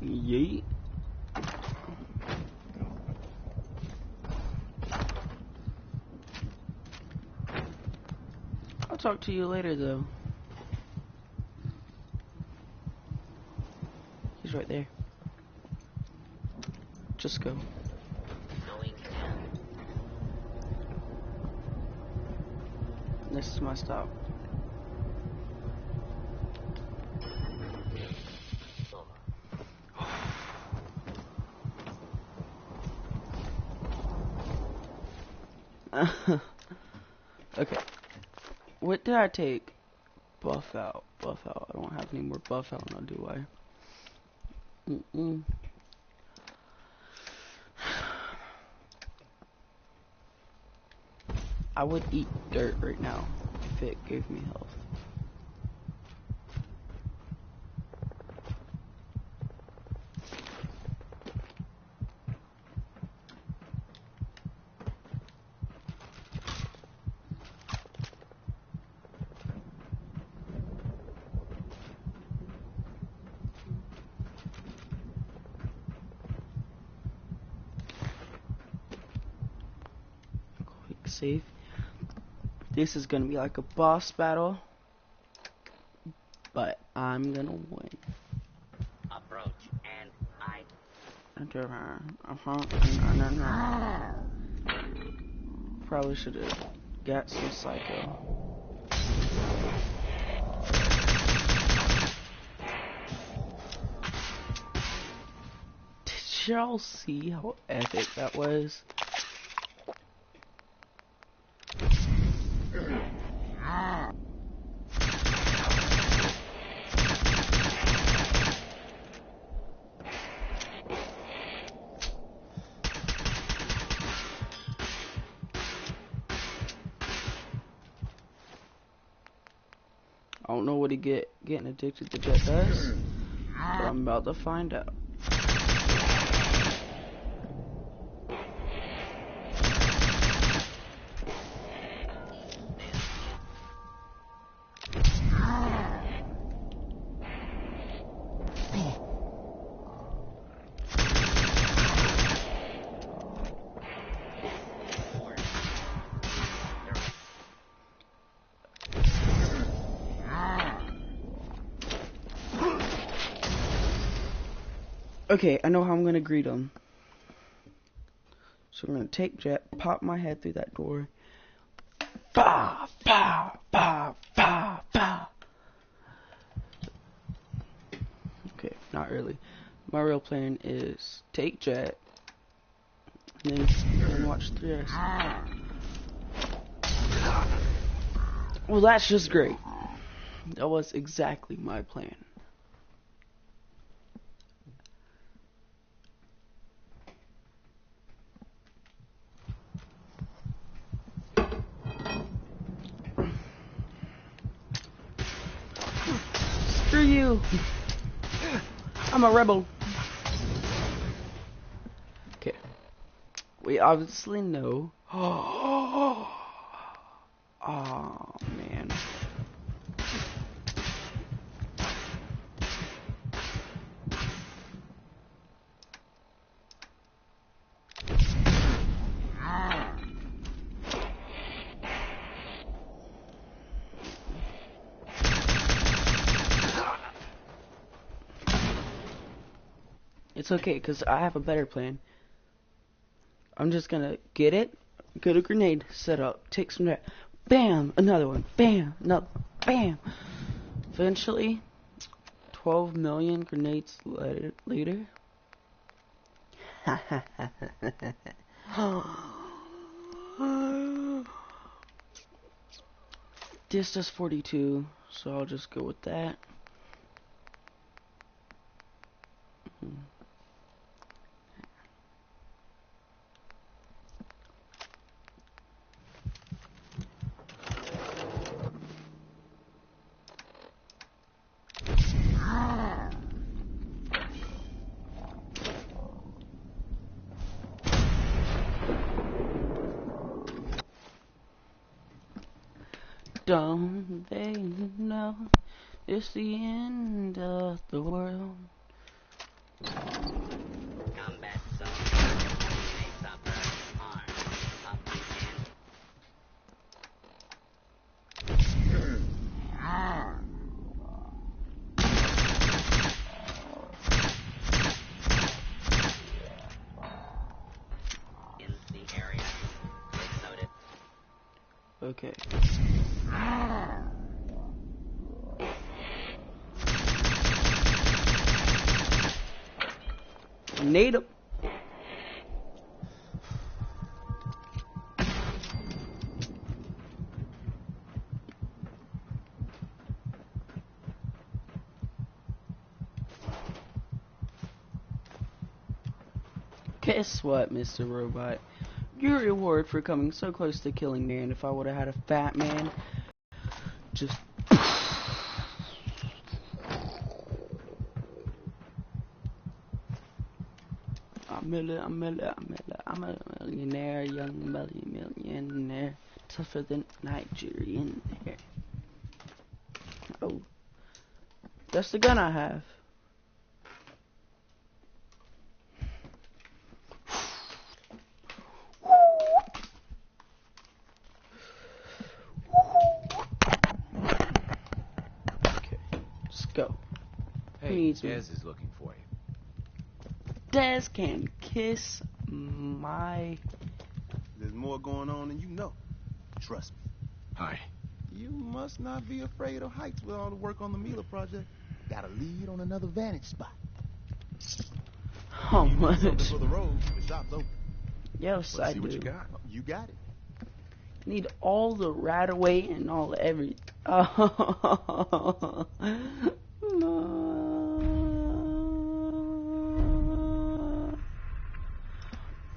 Yeet. I'll talk to you later, though. He's right there. Just go. This is my stop. Okay. What did I take? buff out. Buff out. I don't have any more buff out now, do I? I would eat dirt right now if it gave me health. Quick save. This is gonna be like a boss battle, but I'm gonna win. Approach, and I... Probably should have got some psycho. Did y'all see how epic that was? I don't know what getting addicted to Jet does, but I'm about to find out. Okay, I know how I'm gonna greet him. So I'm gonna take Jet, pop my head through that door. Bah, bah, bah, bah, bah. Okay, not really. My real plan is take Jet, and then watch the rest. Well, that's just great. That was exactly my plan. Screw you! I'm a rebel. Okay. We obviously know. Oh man. It's okay, because I have a better plan. I'm just gonna get a grenade set up, take some that, bam, another one, bam, another, bam. Eventually, 12 million grenades later. This does 42, so I'll just go with that. Don't they know it's the end of the world? Combat zone. Face upper. Arm. Up in the area. Take noted. Okay. Native. Guess what, Mr. Robot? Your reward for coming so close to killing me, and if I would have had a fat man, just... I'm a millionaire, young millionaire, tougher than Nigerian hair. Oh, that's the gun I have. Okay, let's go. Hey, Dez is looking for you. Dez can kiss my... There's more going on than you know. Trust me. Hi. You must not be afraid of heights with all the work on the Mila project. Got a lead on another vantage spot. How much? Something for the road. The shop's open. Yes, Let's I see do. what you got. You got it. Need all the rat away and all every.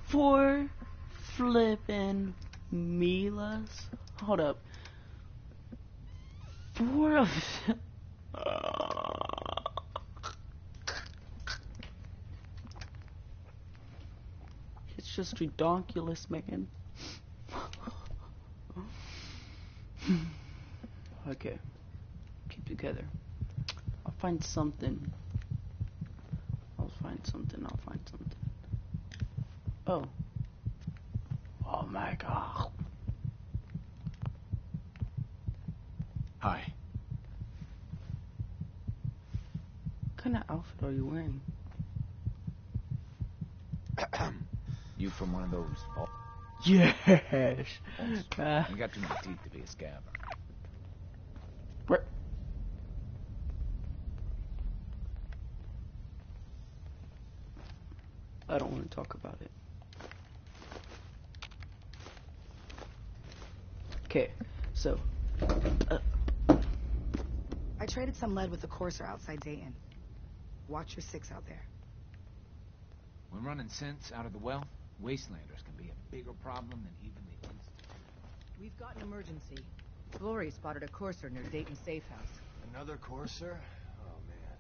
Four flippin' Milas. Hold up. Four of them. It's just redonkulous, man. Okay. Keep together. I'll find something. I'll find something. Oh. Oh my god. Hi. What kind of outfit are you wearing? You from one of those? Yes. You got too many teeth to be a scabber. Where? I don't want to talk about it. Okay, so. I traded some lead with the courser outside Dayton. Watch your six out there. When running synths out of the well, wastelanders can be a bigger problem than even the Institute. We've got an emergency. Glory spotted a courser near Dayton Safe House. Another courser? Oh, man.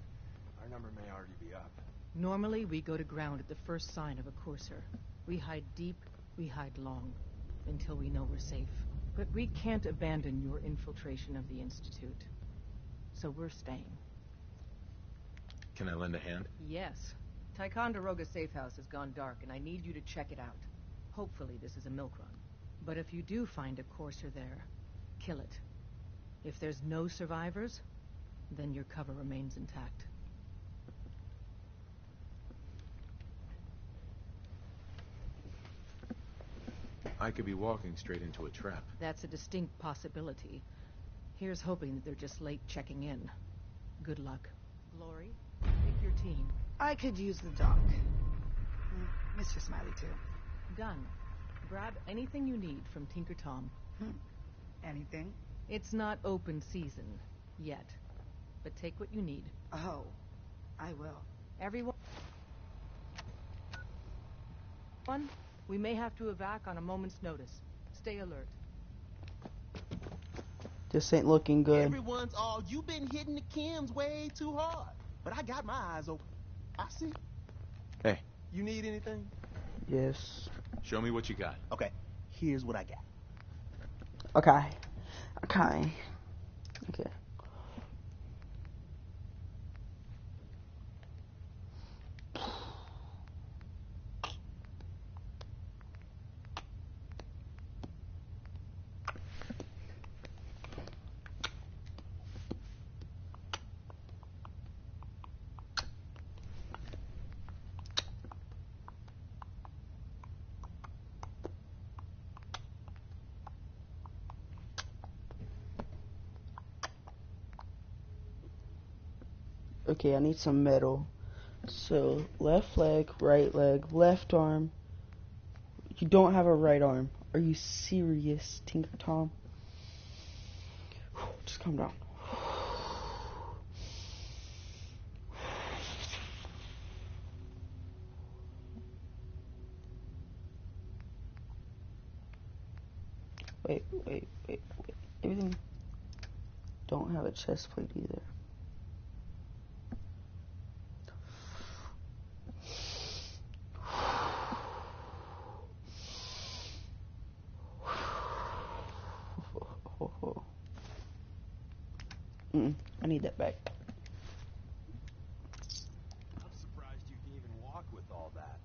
Our number may already be up. Normally, we go to ground at the first sign of a courser. We hide deep, we hide long, until we know we're safe. But we can't abandon your infiltration of the Institute. So we're staying. Can I lend a hand? Yes. Ticonderoga Safe House has gone dark, and I need you to check it out. Hopefully this is a milk run. But if you do find a courser there, kill it. If there's no survivors, then your cover remains intact. I could be walking straight into a trap. That's a distinct possibility. Here's hoping that they're just late checking in. Good luck. Glory, pick your team. I could use the doc. Mr. Smiley, too. Done. Grab anything you need from Tinker Tom. Anything? It's not open season. Yet. But take what you need. Oh. I will. Everyone... We may have to evac on a moment's notice. Stay alert. This ain't looking good. Everyone's all, you've been hitting the chems way too hard. But I got my eyes open. I see. Hey. You need anything? Yes. Show me what you got. Okay, here's what I got. Okay. Okay, I need some metal. So, left leg, right leg, left arm. You don't have a right arm. Are you serious, Tinker Tom? Just calm down. wait. Everything don't have a chest plate either. I need that back. I'm surprised you can even walk with all that.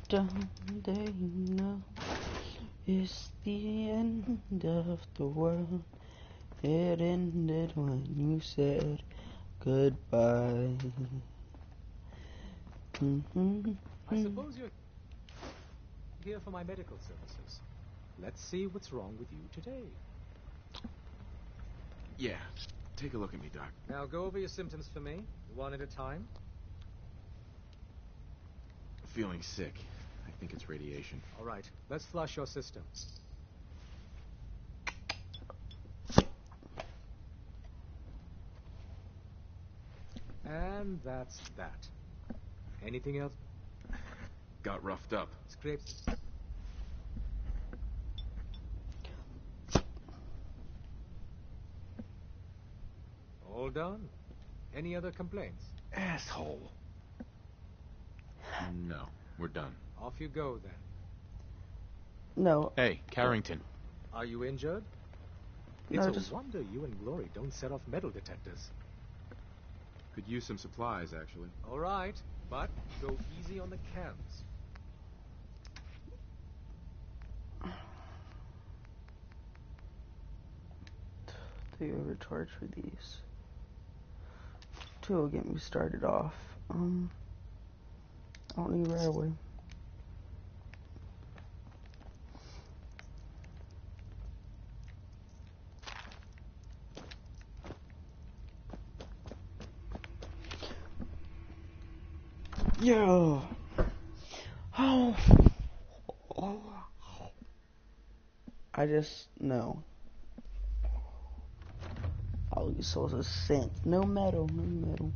Don't they know it's the end of the world? It ended when you said goodbye. I suppose you're here for my medical services. Let's see what's wrong with you today. Yeah, take a look at me, Doc. Now go over your symptoms for me, one at a time. Feeling sick. I think it's radiation. All right, let's flush your system. And that's that. Anything else? Got roughed up. Scrapes. All done. Any other complaints? Asshole. No, we're done. Off you go then. No. Hey, Carrington. Are you injured? No, It's just a wonder you and Glory don't set off metal detectors. Could use some supplies, actually. All right, but go easy on the cams. The overcharge for these. Two will get me started off. I don't need right away. Yo. Oh. I just no. All you souls are sent. No metal, no metal.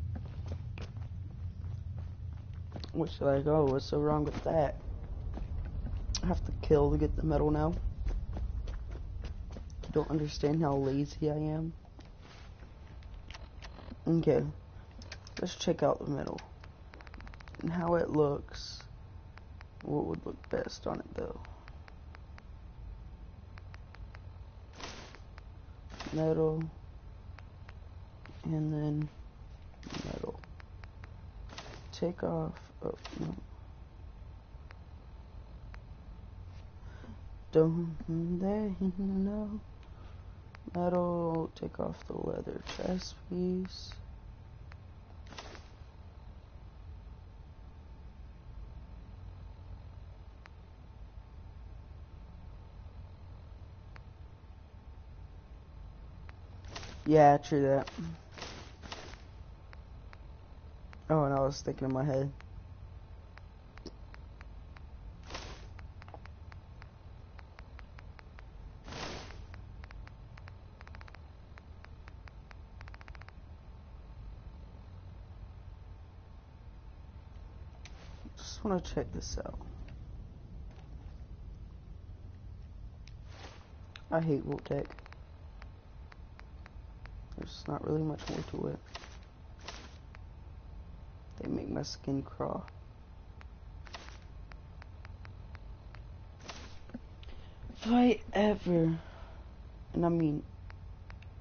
Which like, oh, what's so wrong with that? I have to kill to get the metal now. You don't understand how lazy I am. Okay. Let's check out the metal. And how it looks. What would look best on it though? Metal. And then metal. Take off. Oh, no. Don't they know? Metal. Take off the leather chest piece. Yeah, true that. Oh, and I was thinking in my head. Just want to check this out. I hate Voltec. There's not really much more to it. They make my skin crawl. If I ever, and I mean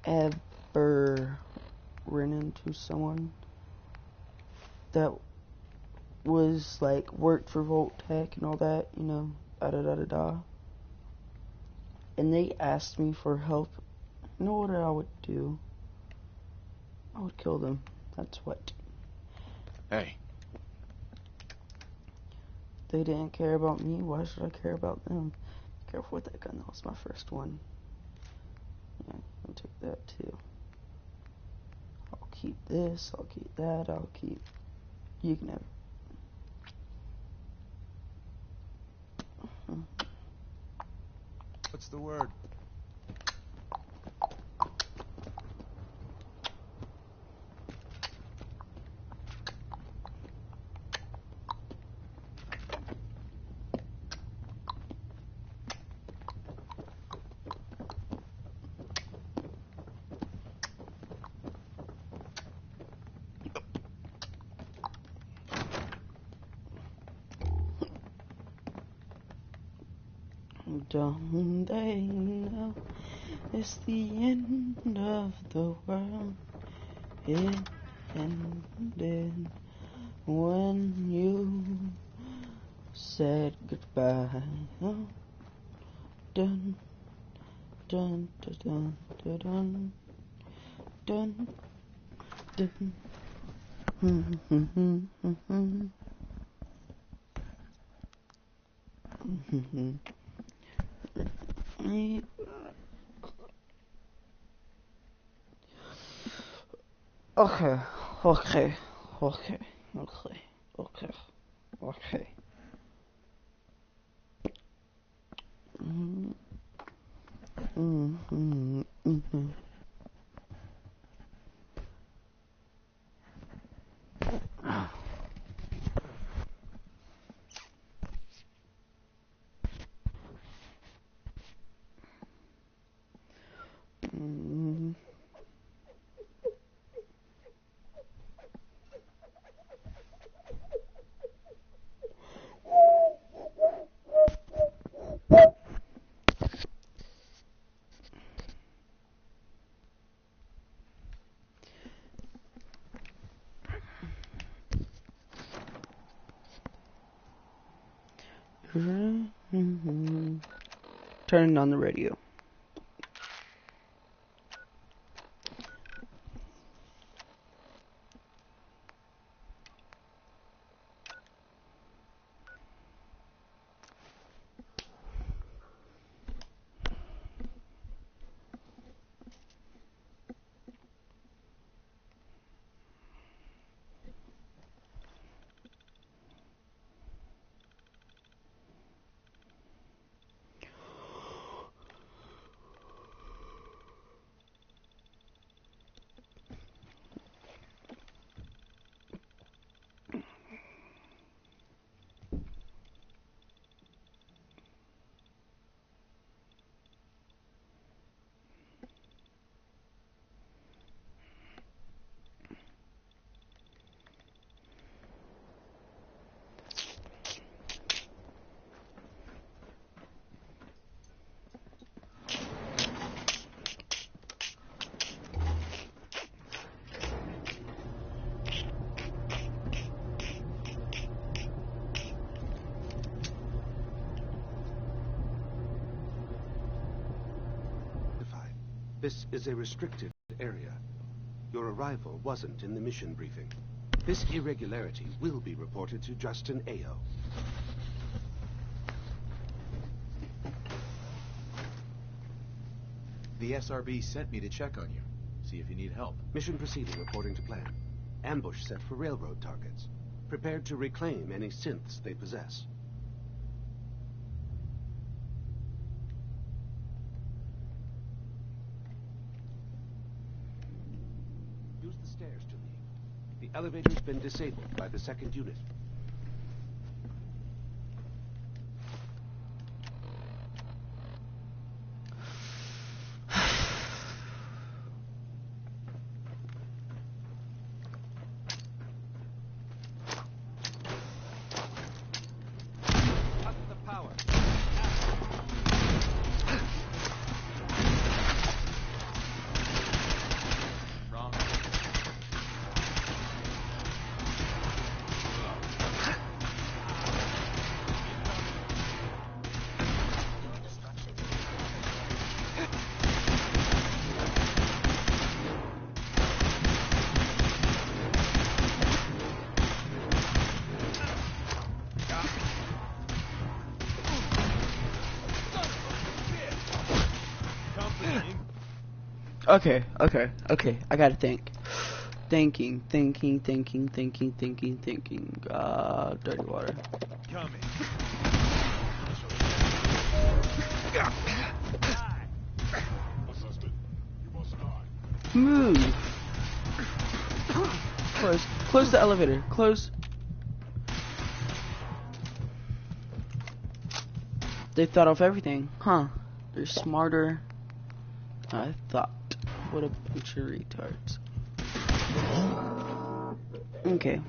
ever, ran into someone that was like worked for Voltec and all that, you know, and they asked me for help, you know what I would do? I would kill them. That's what. Hey. They didn't care about me. Why should I care about them? Careful with that gun. That was my first one. Yeah, I'll take that too. I'll keep this. I'll keep that. I'll keep. You can have it. What's the word? Don't they know it's the end of the world? It ended when you said goodbye. Oh, dun dun dun dun dun dun dun. Okay, okay, okay, okay, okay, okay. Turning on the radio. This is a restricted area. Your arrival wasn't in the mission briefing. This irregularity will be reported to Justin Ayo. The SRB sent me to check on you, see if you need help. Mission proceeding according to plan. Ambush set for railroad targets. Prepared to reclaim any synths they possess. Use the stairs to leave. The elevator's been disabled by the second unit. Okay, I gotta think. Thinking. Dirty water. Coming. Move. Close the elevator. Close. They thought of everything, huh? They're smarter than I thought. What a bunch of retards. Okay.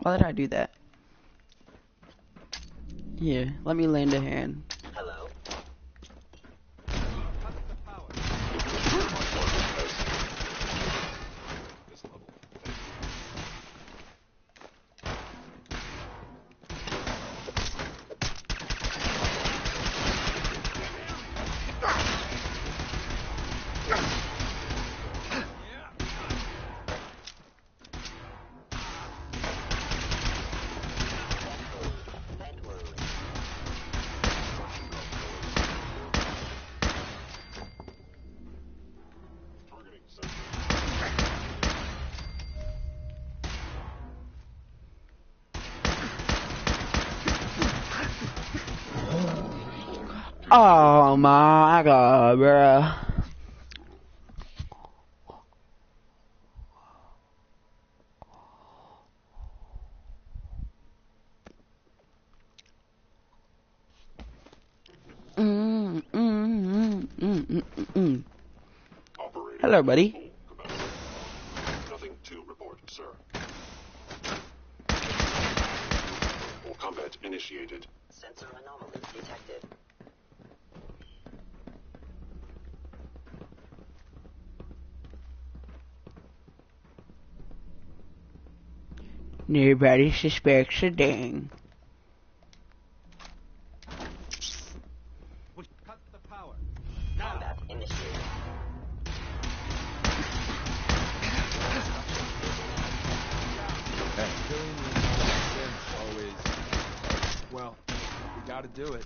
Why did I do that? Yeah, let me lend a hand. Hello? Oh my god, bruh. Hello, buddy. Nothing to report, sir. Combat initiated. Sensor anomaly detected. Nobody suspects a thing. Cut the power. Combat initiated. Killing the always. Well, we gotta do it.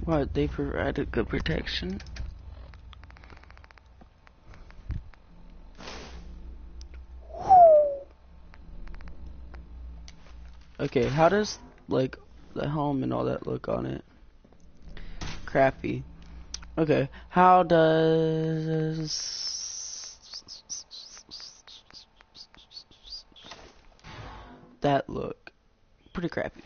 What, they provided good protection? Okay, how does, like, the helm and all that look on it? Crappy. Okay, how does that look? Pretty crappy.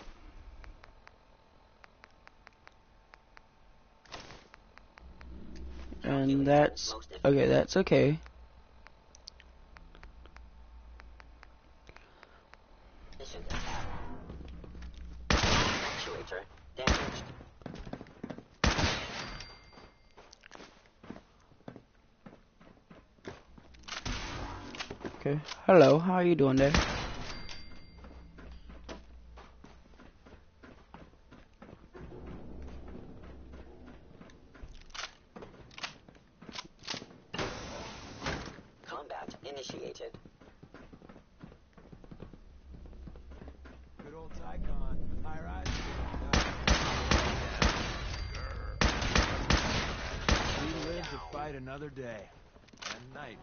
And that's okay, that's okay. Actuator damaged. Okay. Hello, how are you doing there? Combat initiated. Good old Tycon. High rise. We live to fight another day. And night.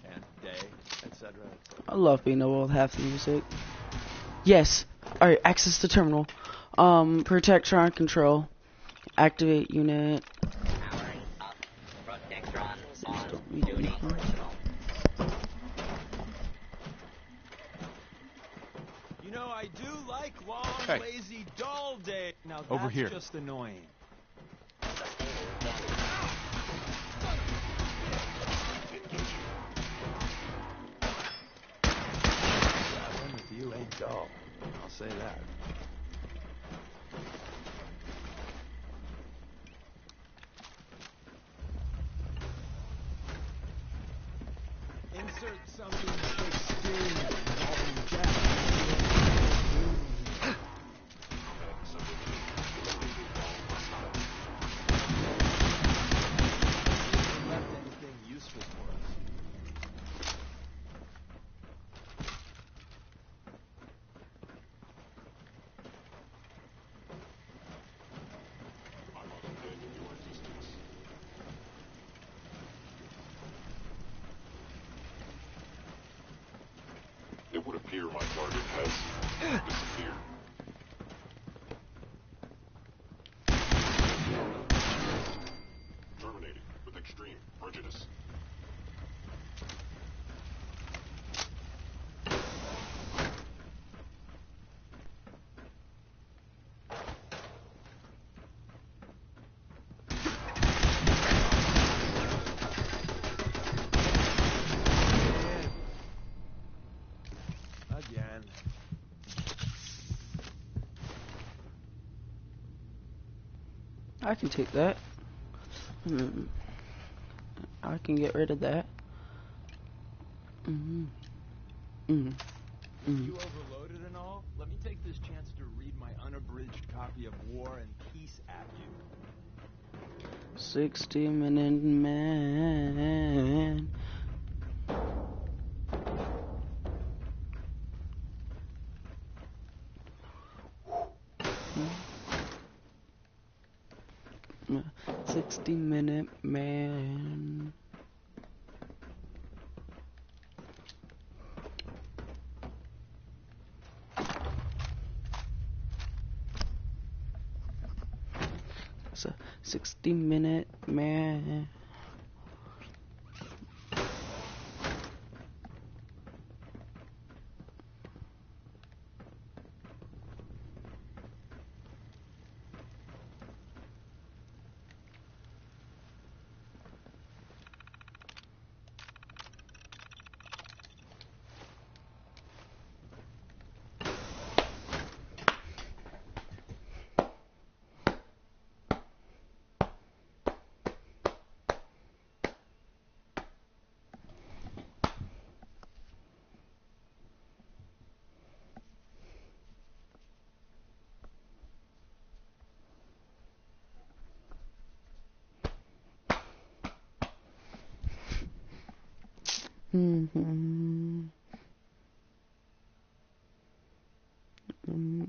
And day. Etc. I love being able to have the music. Yes. Alright, access the terminal. Protect Tron control. Activate unit. Powering up. Protectrons on duty. You know, I do like long, Hey. lazy, dull days. Now Over that's here. just annoying. Traveling with you ain't dull. I'll say that. Insert something extreme involving death. Left anything useful for us. appear my target has disappeared. Terminating with extreme prejudice. Again. I can take that. I can get rid of that. You overloaded and all? Let me take this chance to read my unabridged copy of War and Peace at you. 60-minute man. Mm. 60-minute man. It's a 60-minute man.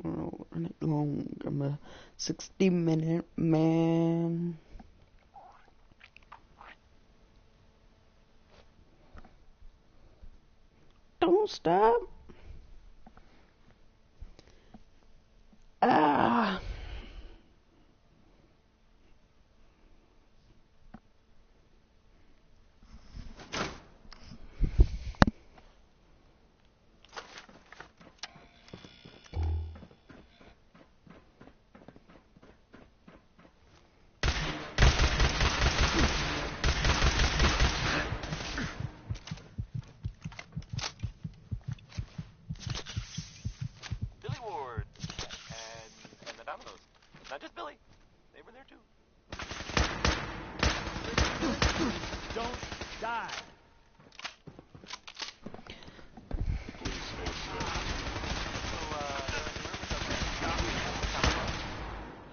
Run it long. I'm a 60-minute man. Don't stop. Ah. Not just Billy. They were there too. Don't die.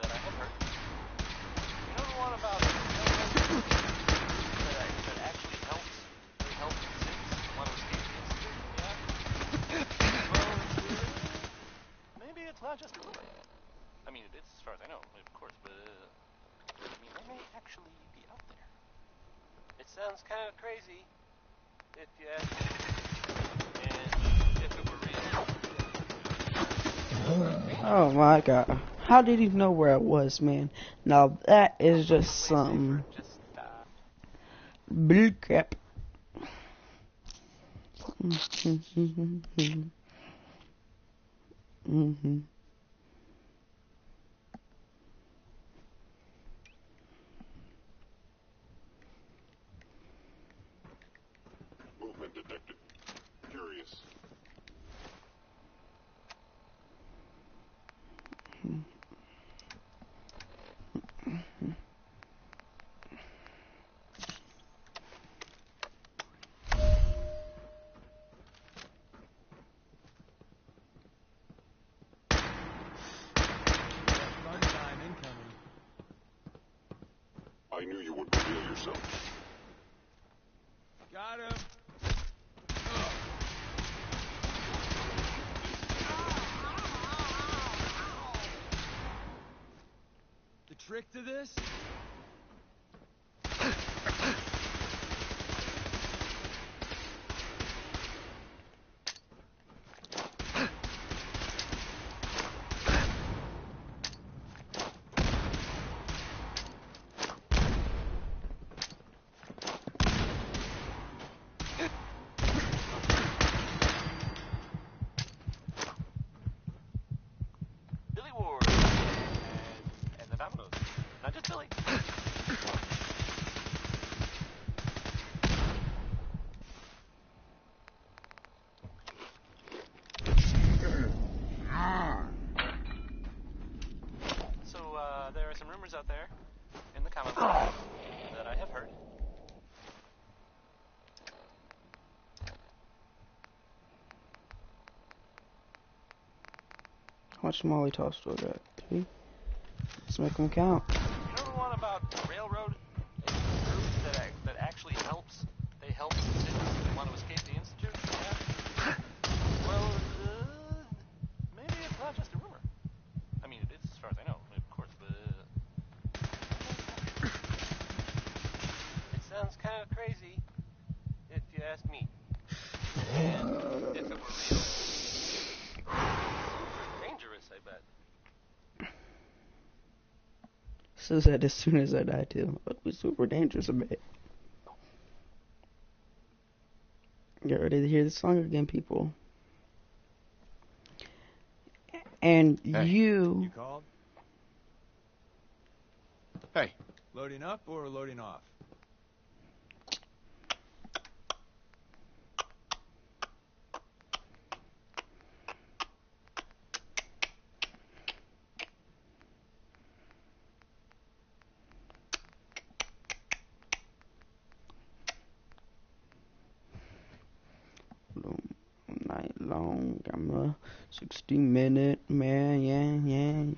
That I have heard. You know the one about that actually helps? They help Six want to escape the incident? Yeah? Well, maybe it's not just a rumor. I mean, it is as far as I know, of course, but I mean, they may actually be out there. It sounds kind of crazy, if you ask me. And if it were real. Oh my god. How did he know where it was, man? Now that is just some bull crap. Movement detected. Curious. Fun time incoming. I knew you would reveal yourself. Got him. The trick to this? How much Molly toss do I got? 3? Let's make them count. You know the one about the railroad? A group that actually helps. They help citizens who want to escape the Institute? Yeah? Well, maybe it's not just a rumor. I mean, it is as far as I know. Of course, it sounds kind of crazy, if you ask me. And if it were real, super dangerous, I bet. Says that as soon as I die too. It'd be super dangerous a bit. Get ready to hear the song again, people. And Hey, you... You called? Hey. Loading up or loading off? Night long, I'm a 60-minute man, yeah.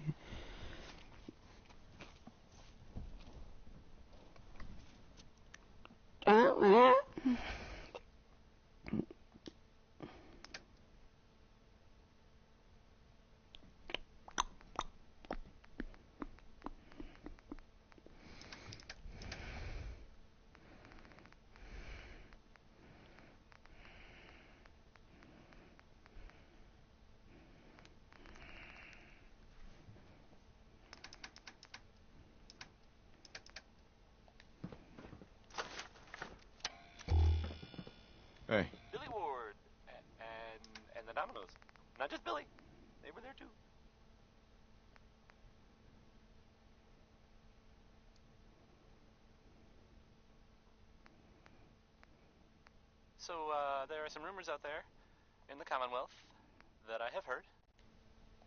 Hey. Billy Ward and the Dominoes. Not just Billy. They were there too. So, there are some rumors out there in the Commonwealth that I have heard.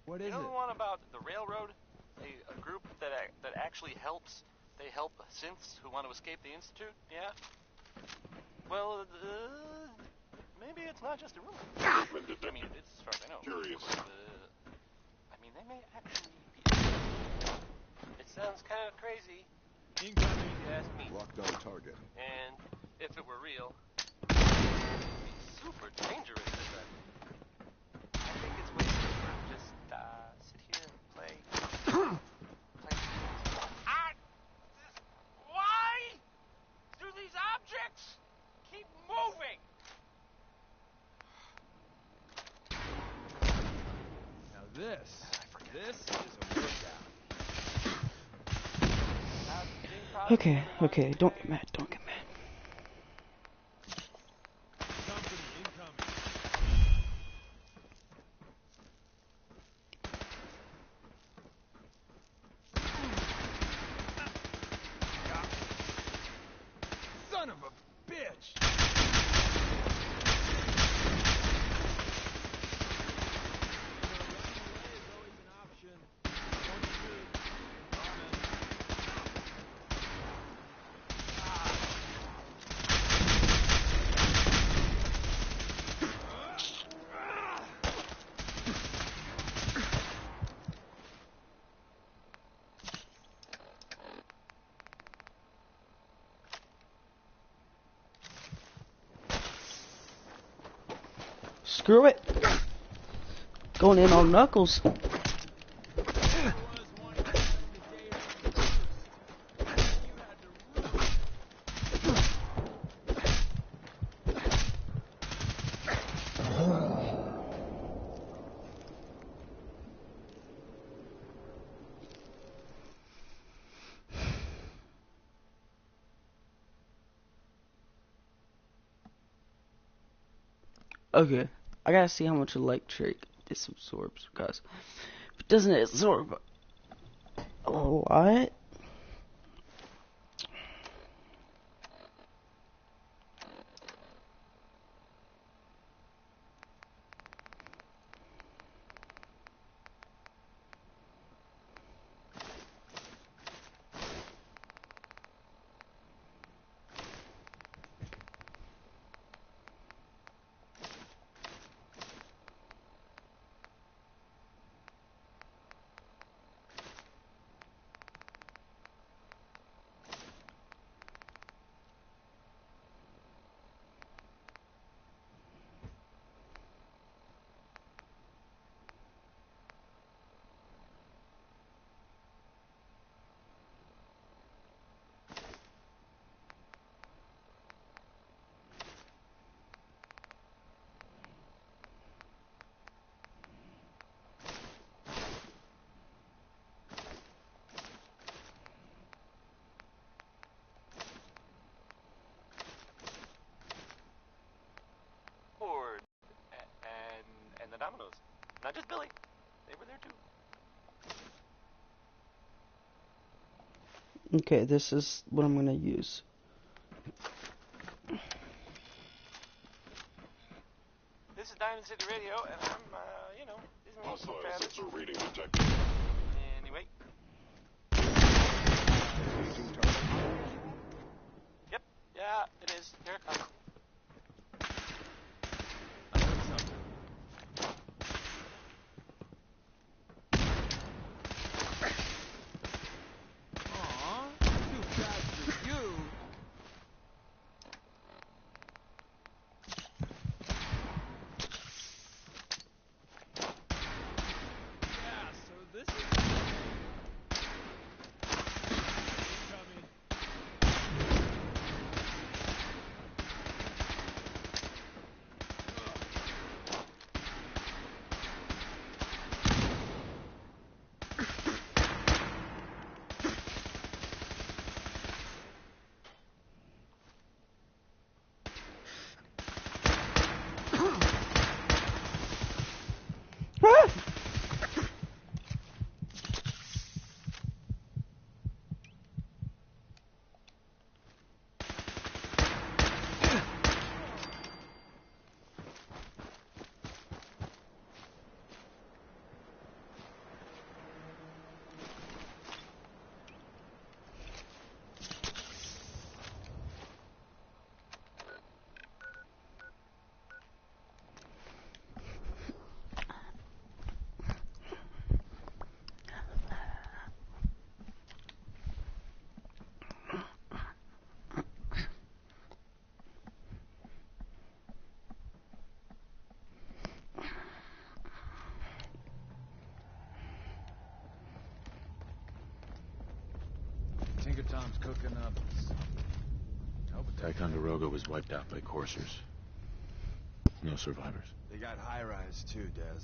What is you know it? the one about the railroad? A group that actually helps. They help synths who want to escape the Institute? Yeah? Well, maybe it's not just a rumor. I mean, it is as far as I know. Curious. I mean, they may actually be. It sounds kind of crazy. Incoming. If you ask me. Locked on target. And if it were real, it would be super dangerous. I think it's way safer to just sit here and play. Why do these objects keep moving? Now this is a workout. Okay, don't get mad. Company incoming. Son of a bitch! Screw it. Going in on Knuckles. Okay, I gotta see how much electric this absorbs, because if it doesn't absorb a lot, Not just Billy. They were there too. Okay, this is what I'm gonna use. This is Diamond City Radio, and I'm, you know, Disney Hostile fan. sensor reading detected. Anyway. Yep, yeah, it is. Here it comes. I heard something. Aw, too bad for you. Yeah, so this is incoming. Tinker Tom's cooking up. Ticonderoga was wiped out by coursers. No survivors. They got high-rise too, Des.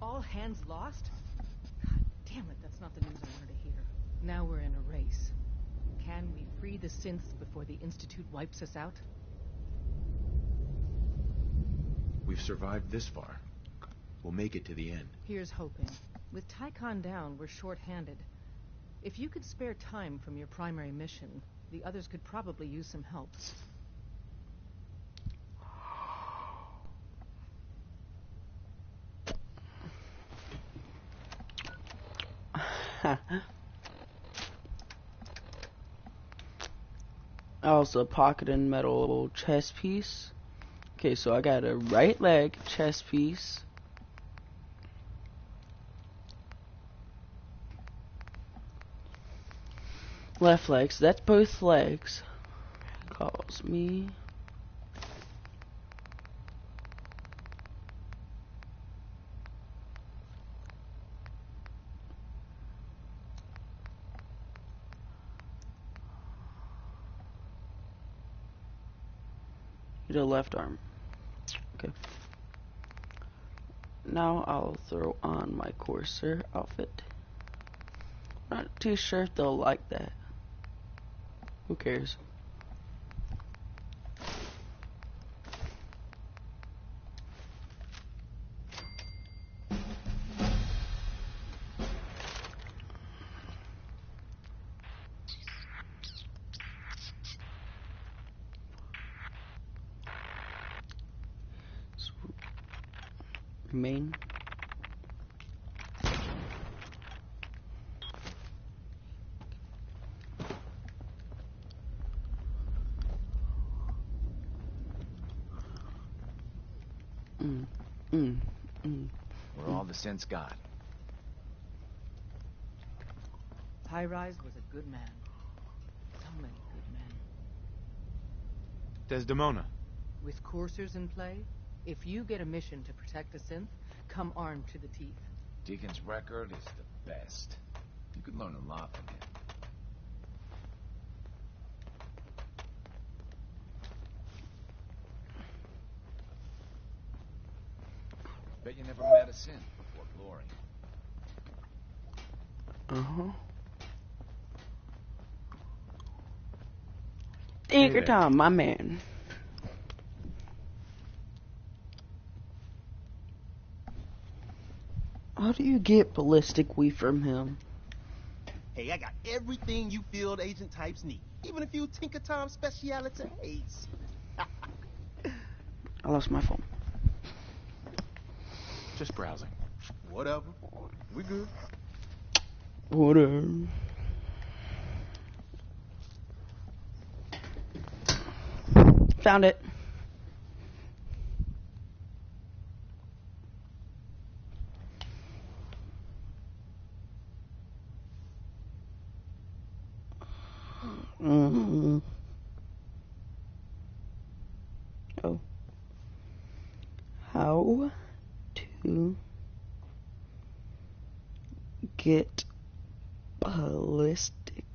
All hands lost? God damn it, that's not the news I wanted to hear. Now we're in a race. Can we free the synths before the Institute wipes us out? We've survived this far. We'll make it to the end. Here's hoping. With Tycon down, we're short-handed. If you could spare time from your primary mission, the others could probably use some help. Also, pocketed metal chest piece. Okay, so I got a right leg chest piece. Left leg, so that's both legs. Calls me. The left arm. Okay. Now I'll throw on my Corsair outfit. Not too sure if they'll like that. Who cares? Remain. We're all the sense got. High-Rise was a good man. So many good men. Desdemona. With coursers in play, if you get a mission to protect a synth, come armed to the teeth. Deacon's record is the best. You could learn a lot from him. Bet you never met a synth before Glory. Tinker Tom, my man. How do you get ballistic weave from him? Hey, I got everything you field agent types need. Even a few Tinker Tom specialities. I lost my phone. Just browsing. Whatever. We good. Whatever. Found it. Oh. How to get ballistic.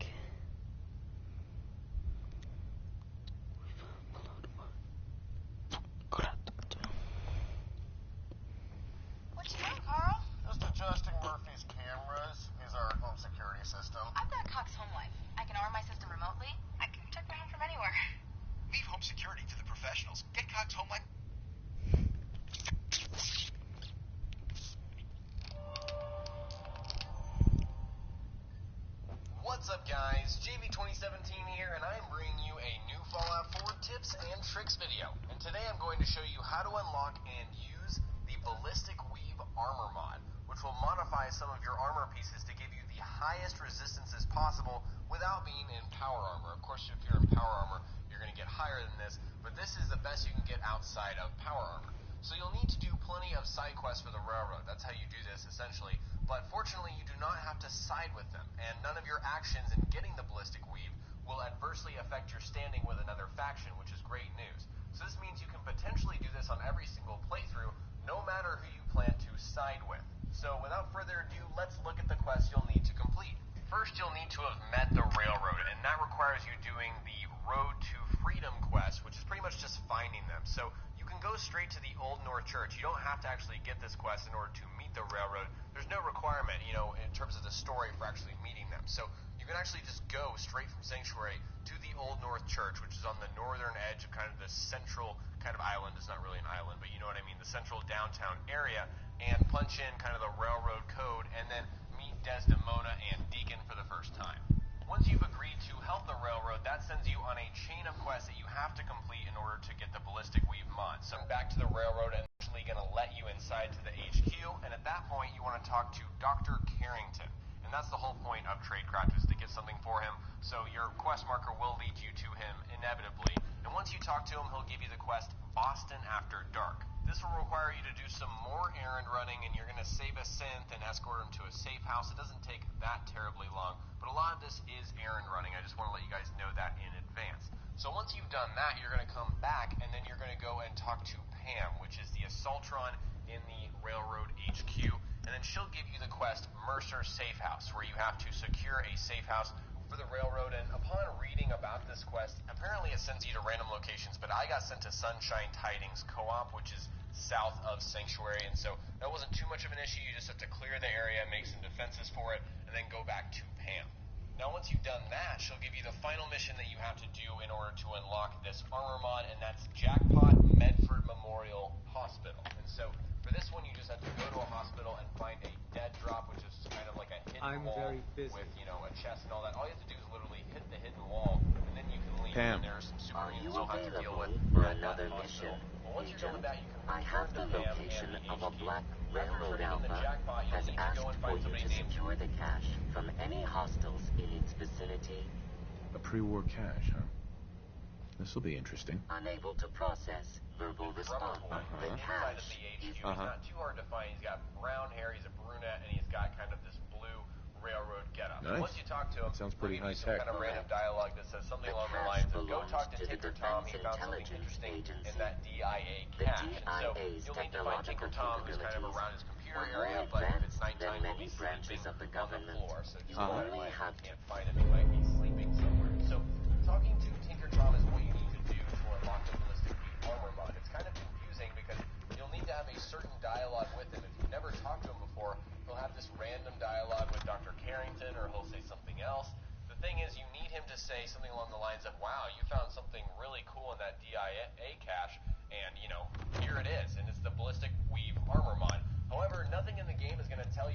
What you doing, Carl? Just adjusting Murphy's cameras. He's our home security system. I've got Cox Home Life. I can arm my system remotely. I can protect my home from anywhere. Leave home security to the professionals. Get Cox Home Life. What's up, guys? JV2017 here, and I'm bringing you a new Fallout 4 tips and tricks video. And today I'm going to show you how to unlock and use the Ballistic Weave armor mod, which will modify some of your armor pieces to give you the highest resistances possible without being in power armor. Of course, if you're in power armor, you're going to get higher than this, but this is the best you can get outside of power armor. So you'll need to do plenty of side quests for the railroad. That's how you do this, essentially. But fortunately, you do not have to side with them, and none of your actions in getting the Ballistic Weave will adversely affect your standing with another faction, which is great news. So this means you can potentially do this on every single playthrough, no matter who you plan to side with. So without further ado, let's look at the quests you'll need to complete. First, you'll need to have met the railroad, and that requires you doing the Road to Freedom quest, which is pretty much just finding them. So you can go straight to the Old North Church. You don't have to actually get this quest in order to meet the railroad. There's no requirement, in terms of the story for actually meeting them. So you can actually just go straight from Sanctuary to the Old North Church, which is on the northern edge of kind of the central kind of island. It's not really an island, but you know what I mean, the central downtown area, and punch in kind of the railroad code, and then meet Desdemona and Deacon for the first time. Once you've agreed to help the railroad, that sends you on a chain of quests that you have to complete in order to get the Ballistic Weave mod. So back to the railroad, and actually going to let you inside to the HQ, and at that point you want to talk to Dr. Carrington. And that's the whole point of Tradecraft, is to get something for him, so your quest marker will lead you to him inevitably. And once you talk to him, he'll give you the quest Boston After Dark. This will require you to do some more errand running, and you're going to save a synth and escort him to a safe house. It doesn't take that terribly long, but a lot of this is errand running. I just want to let you guys know that in advance. So once you've done that, you're going to come back, and then you're going to go and talk to Pam, which is the Assaultron in the Railroad HQ, and then she'll give you the quest Mercer Safe House, where you have to secure a safe house for the railroad. And upon reading about this quest, apparently it sends you to random locations, but I got sent to Sunshine Tidings Co-op, which is south of Sanctuary, and so that wasn't too much of an issue. You just have to clear the area, make some defenses for it, and then go back to Pam. Now once you've done that, she'll give you the final mission that you have to do in order to unlock this armor mod, and that's Jackpot Medford Memorial Hospital. And so for this one, you just have to go to a hospital and find a dead drop, which is kind of like a hidden wall with, a chest and all that. All you have to do is literally hit the hidden wall, and then you can leave. Pam. And there are some superhumans you'll have to deal with for at that another hospital. mission? Well, once you're done with that, you can I have the return to Pam location and the of a HQ. black After railroad turning in the alpha jackpot, you'll has need to asked go and for find you somebody to named secure the cache from any hostiles in its vicinity. A pre-war cache, huh? This will be interesting. Unable to process verbal response. The Inside cache of the is HQ, he's not too hard to find. He's got brown hair, he's a brunette, and he's got kind of this blue railroad getup. Nice. Once you talk to him, Sounds pretty he'll give you high-tech. some kind of random dialogue that says something along the lines of, go talk to Tinker Tom, he found something interesting in that DIA cache. And so you'll need to find Tinker Tom, who's kind of around his computer area, but if it's nighttime, he'll be sleeping on the floor. So just keep that in mind. If you can't find him, he might be sleeping somewhere. So talking to Tinker Tom is what you need to do to unlock the Ballistic Weave armor mod. It's kind of confusing because you'll need to have a certain dialogue with him. If you've never talked to him before, he'll have this random dialogue with Dr. Carrington, or he'll say something else. The thing is, you need him to say something along the lines of, wow, you found something really cool in that DIA cache, and, here it is, and it's the Ballistic Weave armor mod. However, nothing in the game is going to tell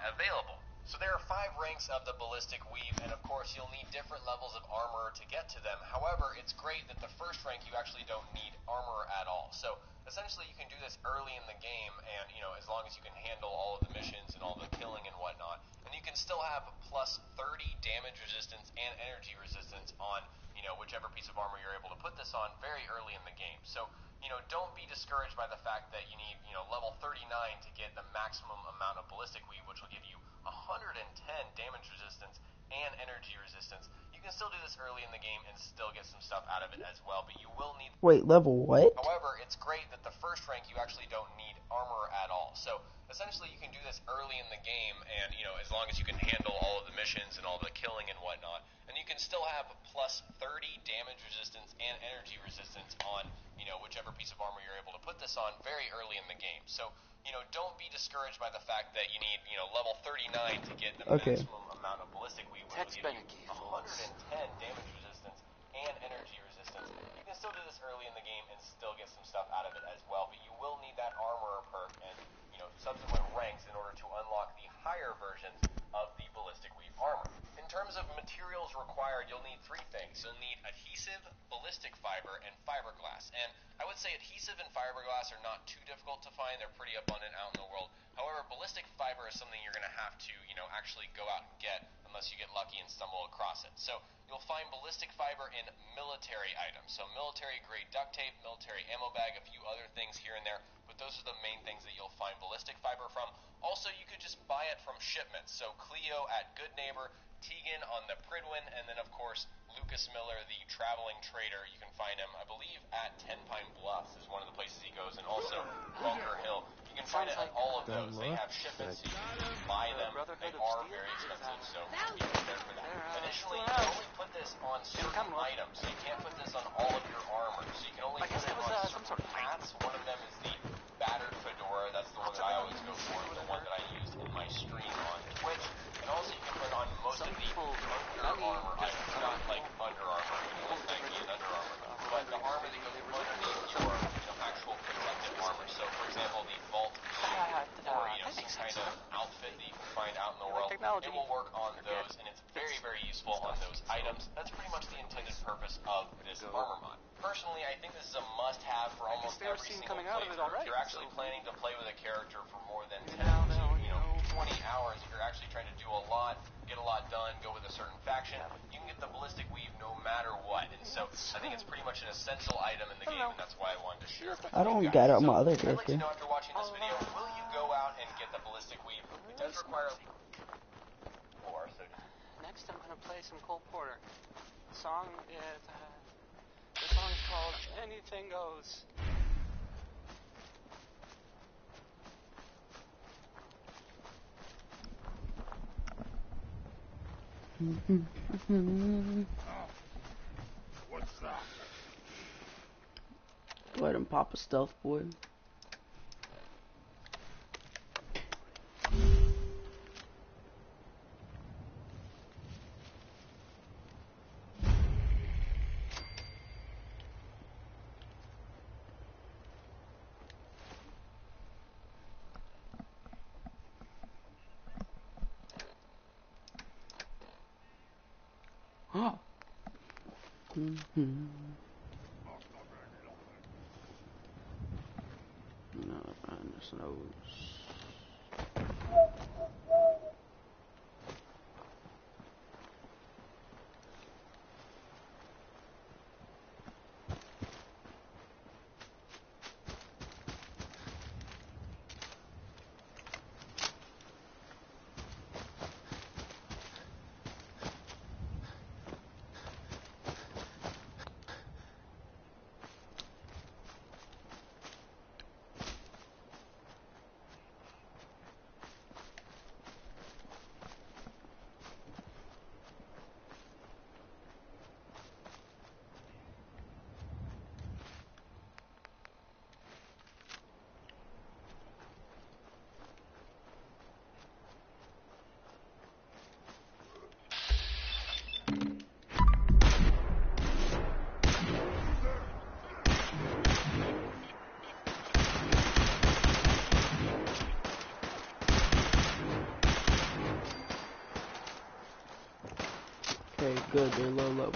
available. So there are 5 ranks of the ballistic weave, and of course you'll need different levels of armor to get to them. However, it's great that the first rank you actually don't need armor at all. So essentially you can do this early in the game, and as long as you can handle all of the missions and all the killing and whatnot. And you can still have plus 30 damage resistance and energy resistance on, whichever piece of armor you're able to put this on very early in the game. So, don't be discouraged by the fact that you need, level 39 to get the maximum amount of ballistic weave, which will give you 110 damage resistance and energy resistance. You can still do this early in the game and still get some stuff out of it as well, but you will need... Wait, level what? However, it's great that the first rank you actually don't need armor at all. So, essentially you can do this early in the game, and, as long as you can handle all of the missions and all the killing and whatnot. And you can still have plus 30 damage resistance and energy resistance on, whichever piece of armor you're able to put this on very early in the game. So, don't be discouraged by the fact that you need, level 39 to get the maximum amount of ballistic weave, which will give you 110 damage resistance and energy resistance. You can still do this early in the game and still get some stuff out of it as well, but you will need that armor perk and, subsequent ranks in order to unlock the higher versions of the ballistic weave armor. In terms of materials required, you'll need 3 things. You'll need adhesive, ballistic fiber, and fiberglass. And I would say adhesive and fiberglass are not too difficult to find. They're pretty abundant out in the world. However, ballistic fiber is something you're going to have to, actually go out and get unless you get lucky and stumble across it. So you'll find ballistic fiber in military items. So military grade duct tape, military ammo bag, a few other things here and there, but those are the main things that you'll find ballistic fiber from. Also, you could just buy it from shipments. So Cleo at Good Neighbor, Tegan on the Pridwin, and then of course Lucas Miller, the traveling trader. You can find him, I believe, at Ten Pine Bluffs is one of the places he goes, and also Bunker Hill. You can find it at all of those. They have shipments, so you can just buy them. They are very expensive, so be prepared for that. Additionally, you can only put this on certain items, so you can't put this on all of your armor. So you can only put it on certain hats. One of them is the battered fedora. That's the one that I always go for, the one that I used in my stream on Twitch. And also you can put on most of the under armor items, not like under armor, like Nike and Under Armour, but the armor that goes underneath your actual protective armor. So for example, the Vault suit, or some kind of outfit that you can find out in the world, it will work on those, and it's very, very useful on those items. That's pretty much the intended purpose of this armor mod. Personally, I think this is a must-have for almost every single playthrough. If you're actually planning to play with a character for more than 10 to 20 hours, if you're actually trying to do a lot, get a lot done, go with a certain faction, you can get the ballistic weave no matter what. And so I think it's pretty much an essential item in the game, and that's why I wanted to share it with you guys. I don't get it on my other I'd like to character. know after watching this video, will you go out and get the ballistic weave? It does require more, so Next, I'm gonna play some Cole Porter. The song is called "Anything Goes." What's that? Go ahead and pop a stealth boy. Oh. No, find this nose. Okay, good, they're low level.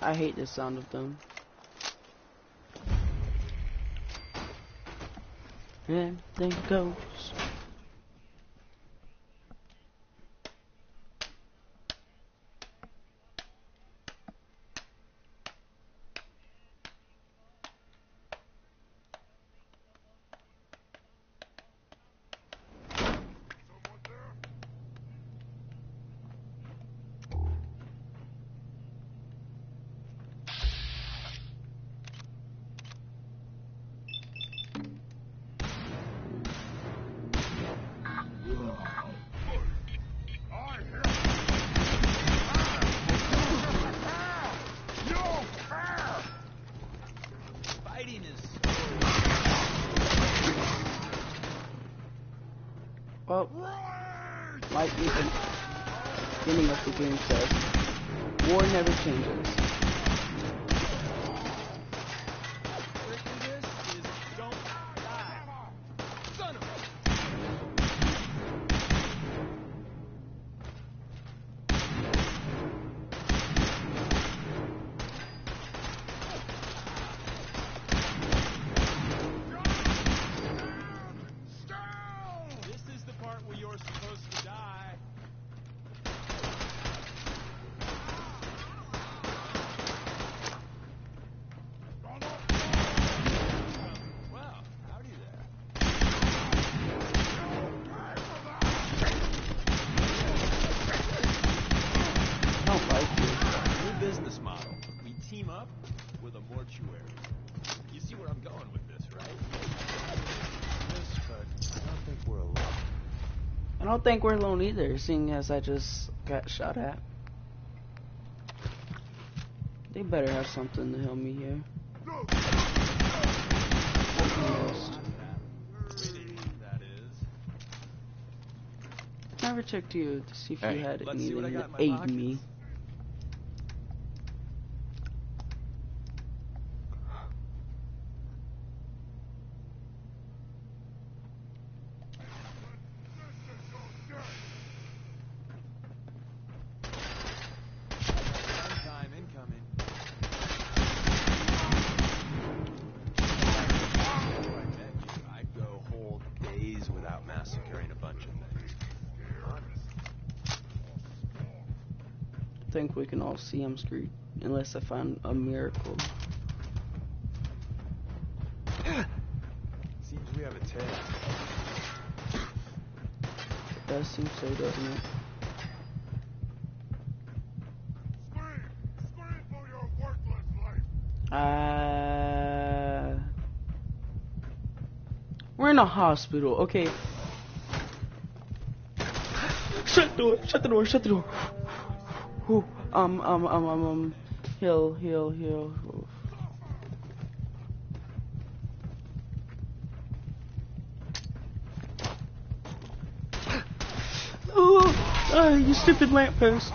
I hate the sound of them. Everything goes. Well, like the beginning of the game says, war never changes. I don't think we're alone either, seeing as I just got shot at. They better have something to help me here. Never checked you to see if you had anything to aid me. I think we can all see him screwed unless I find a miracle. Seems we have a tail. It does seem so, doesn't it? Scream for your worthless life. We're in a hospital, okay. Shut the door, shut the door, shut the door. Ooh, heal. Oh, you stupid lamppost.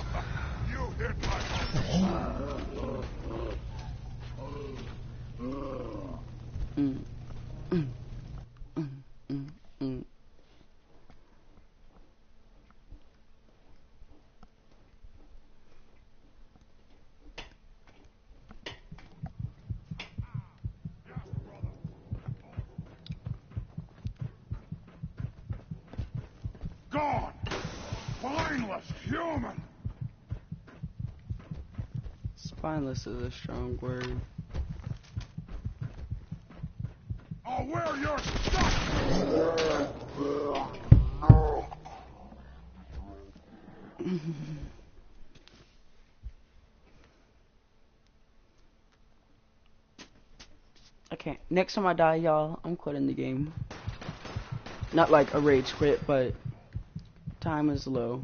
Gone! Spineless human! Spineless is a strong word. I'll wear your stuff! Okay, next time I die, y'all, I'm quitting the game. Not like a rage quit, but time is low.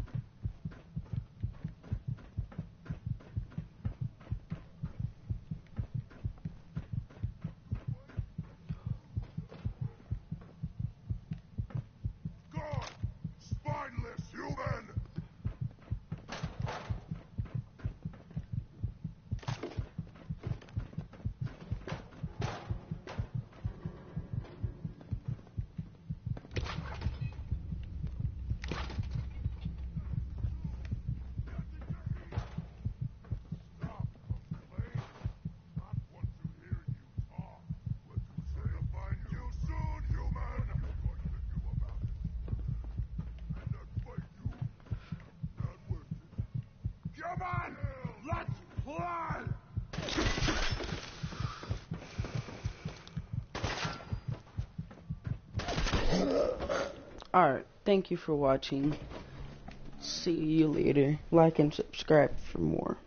Come on! Let's play! Alright, thank you for watching. See you later. Like and subscribe for more.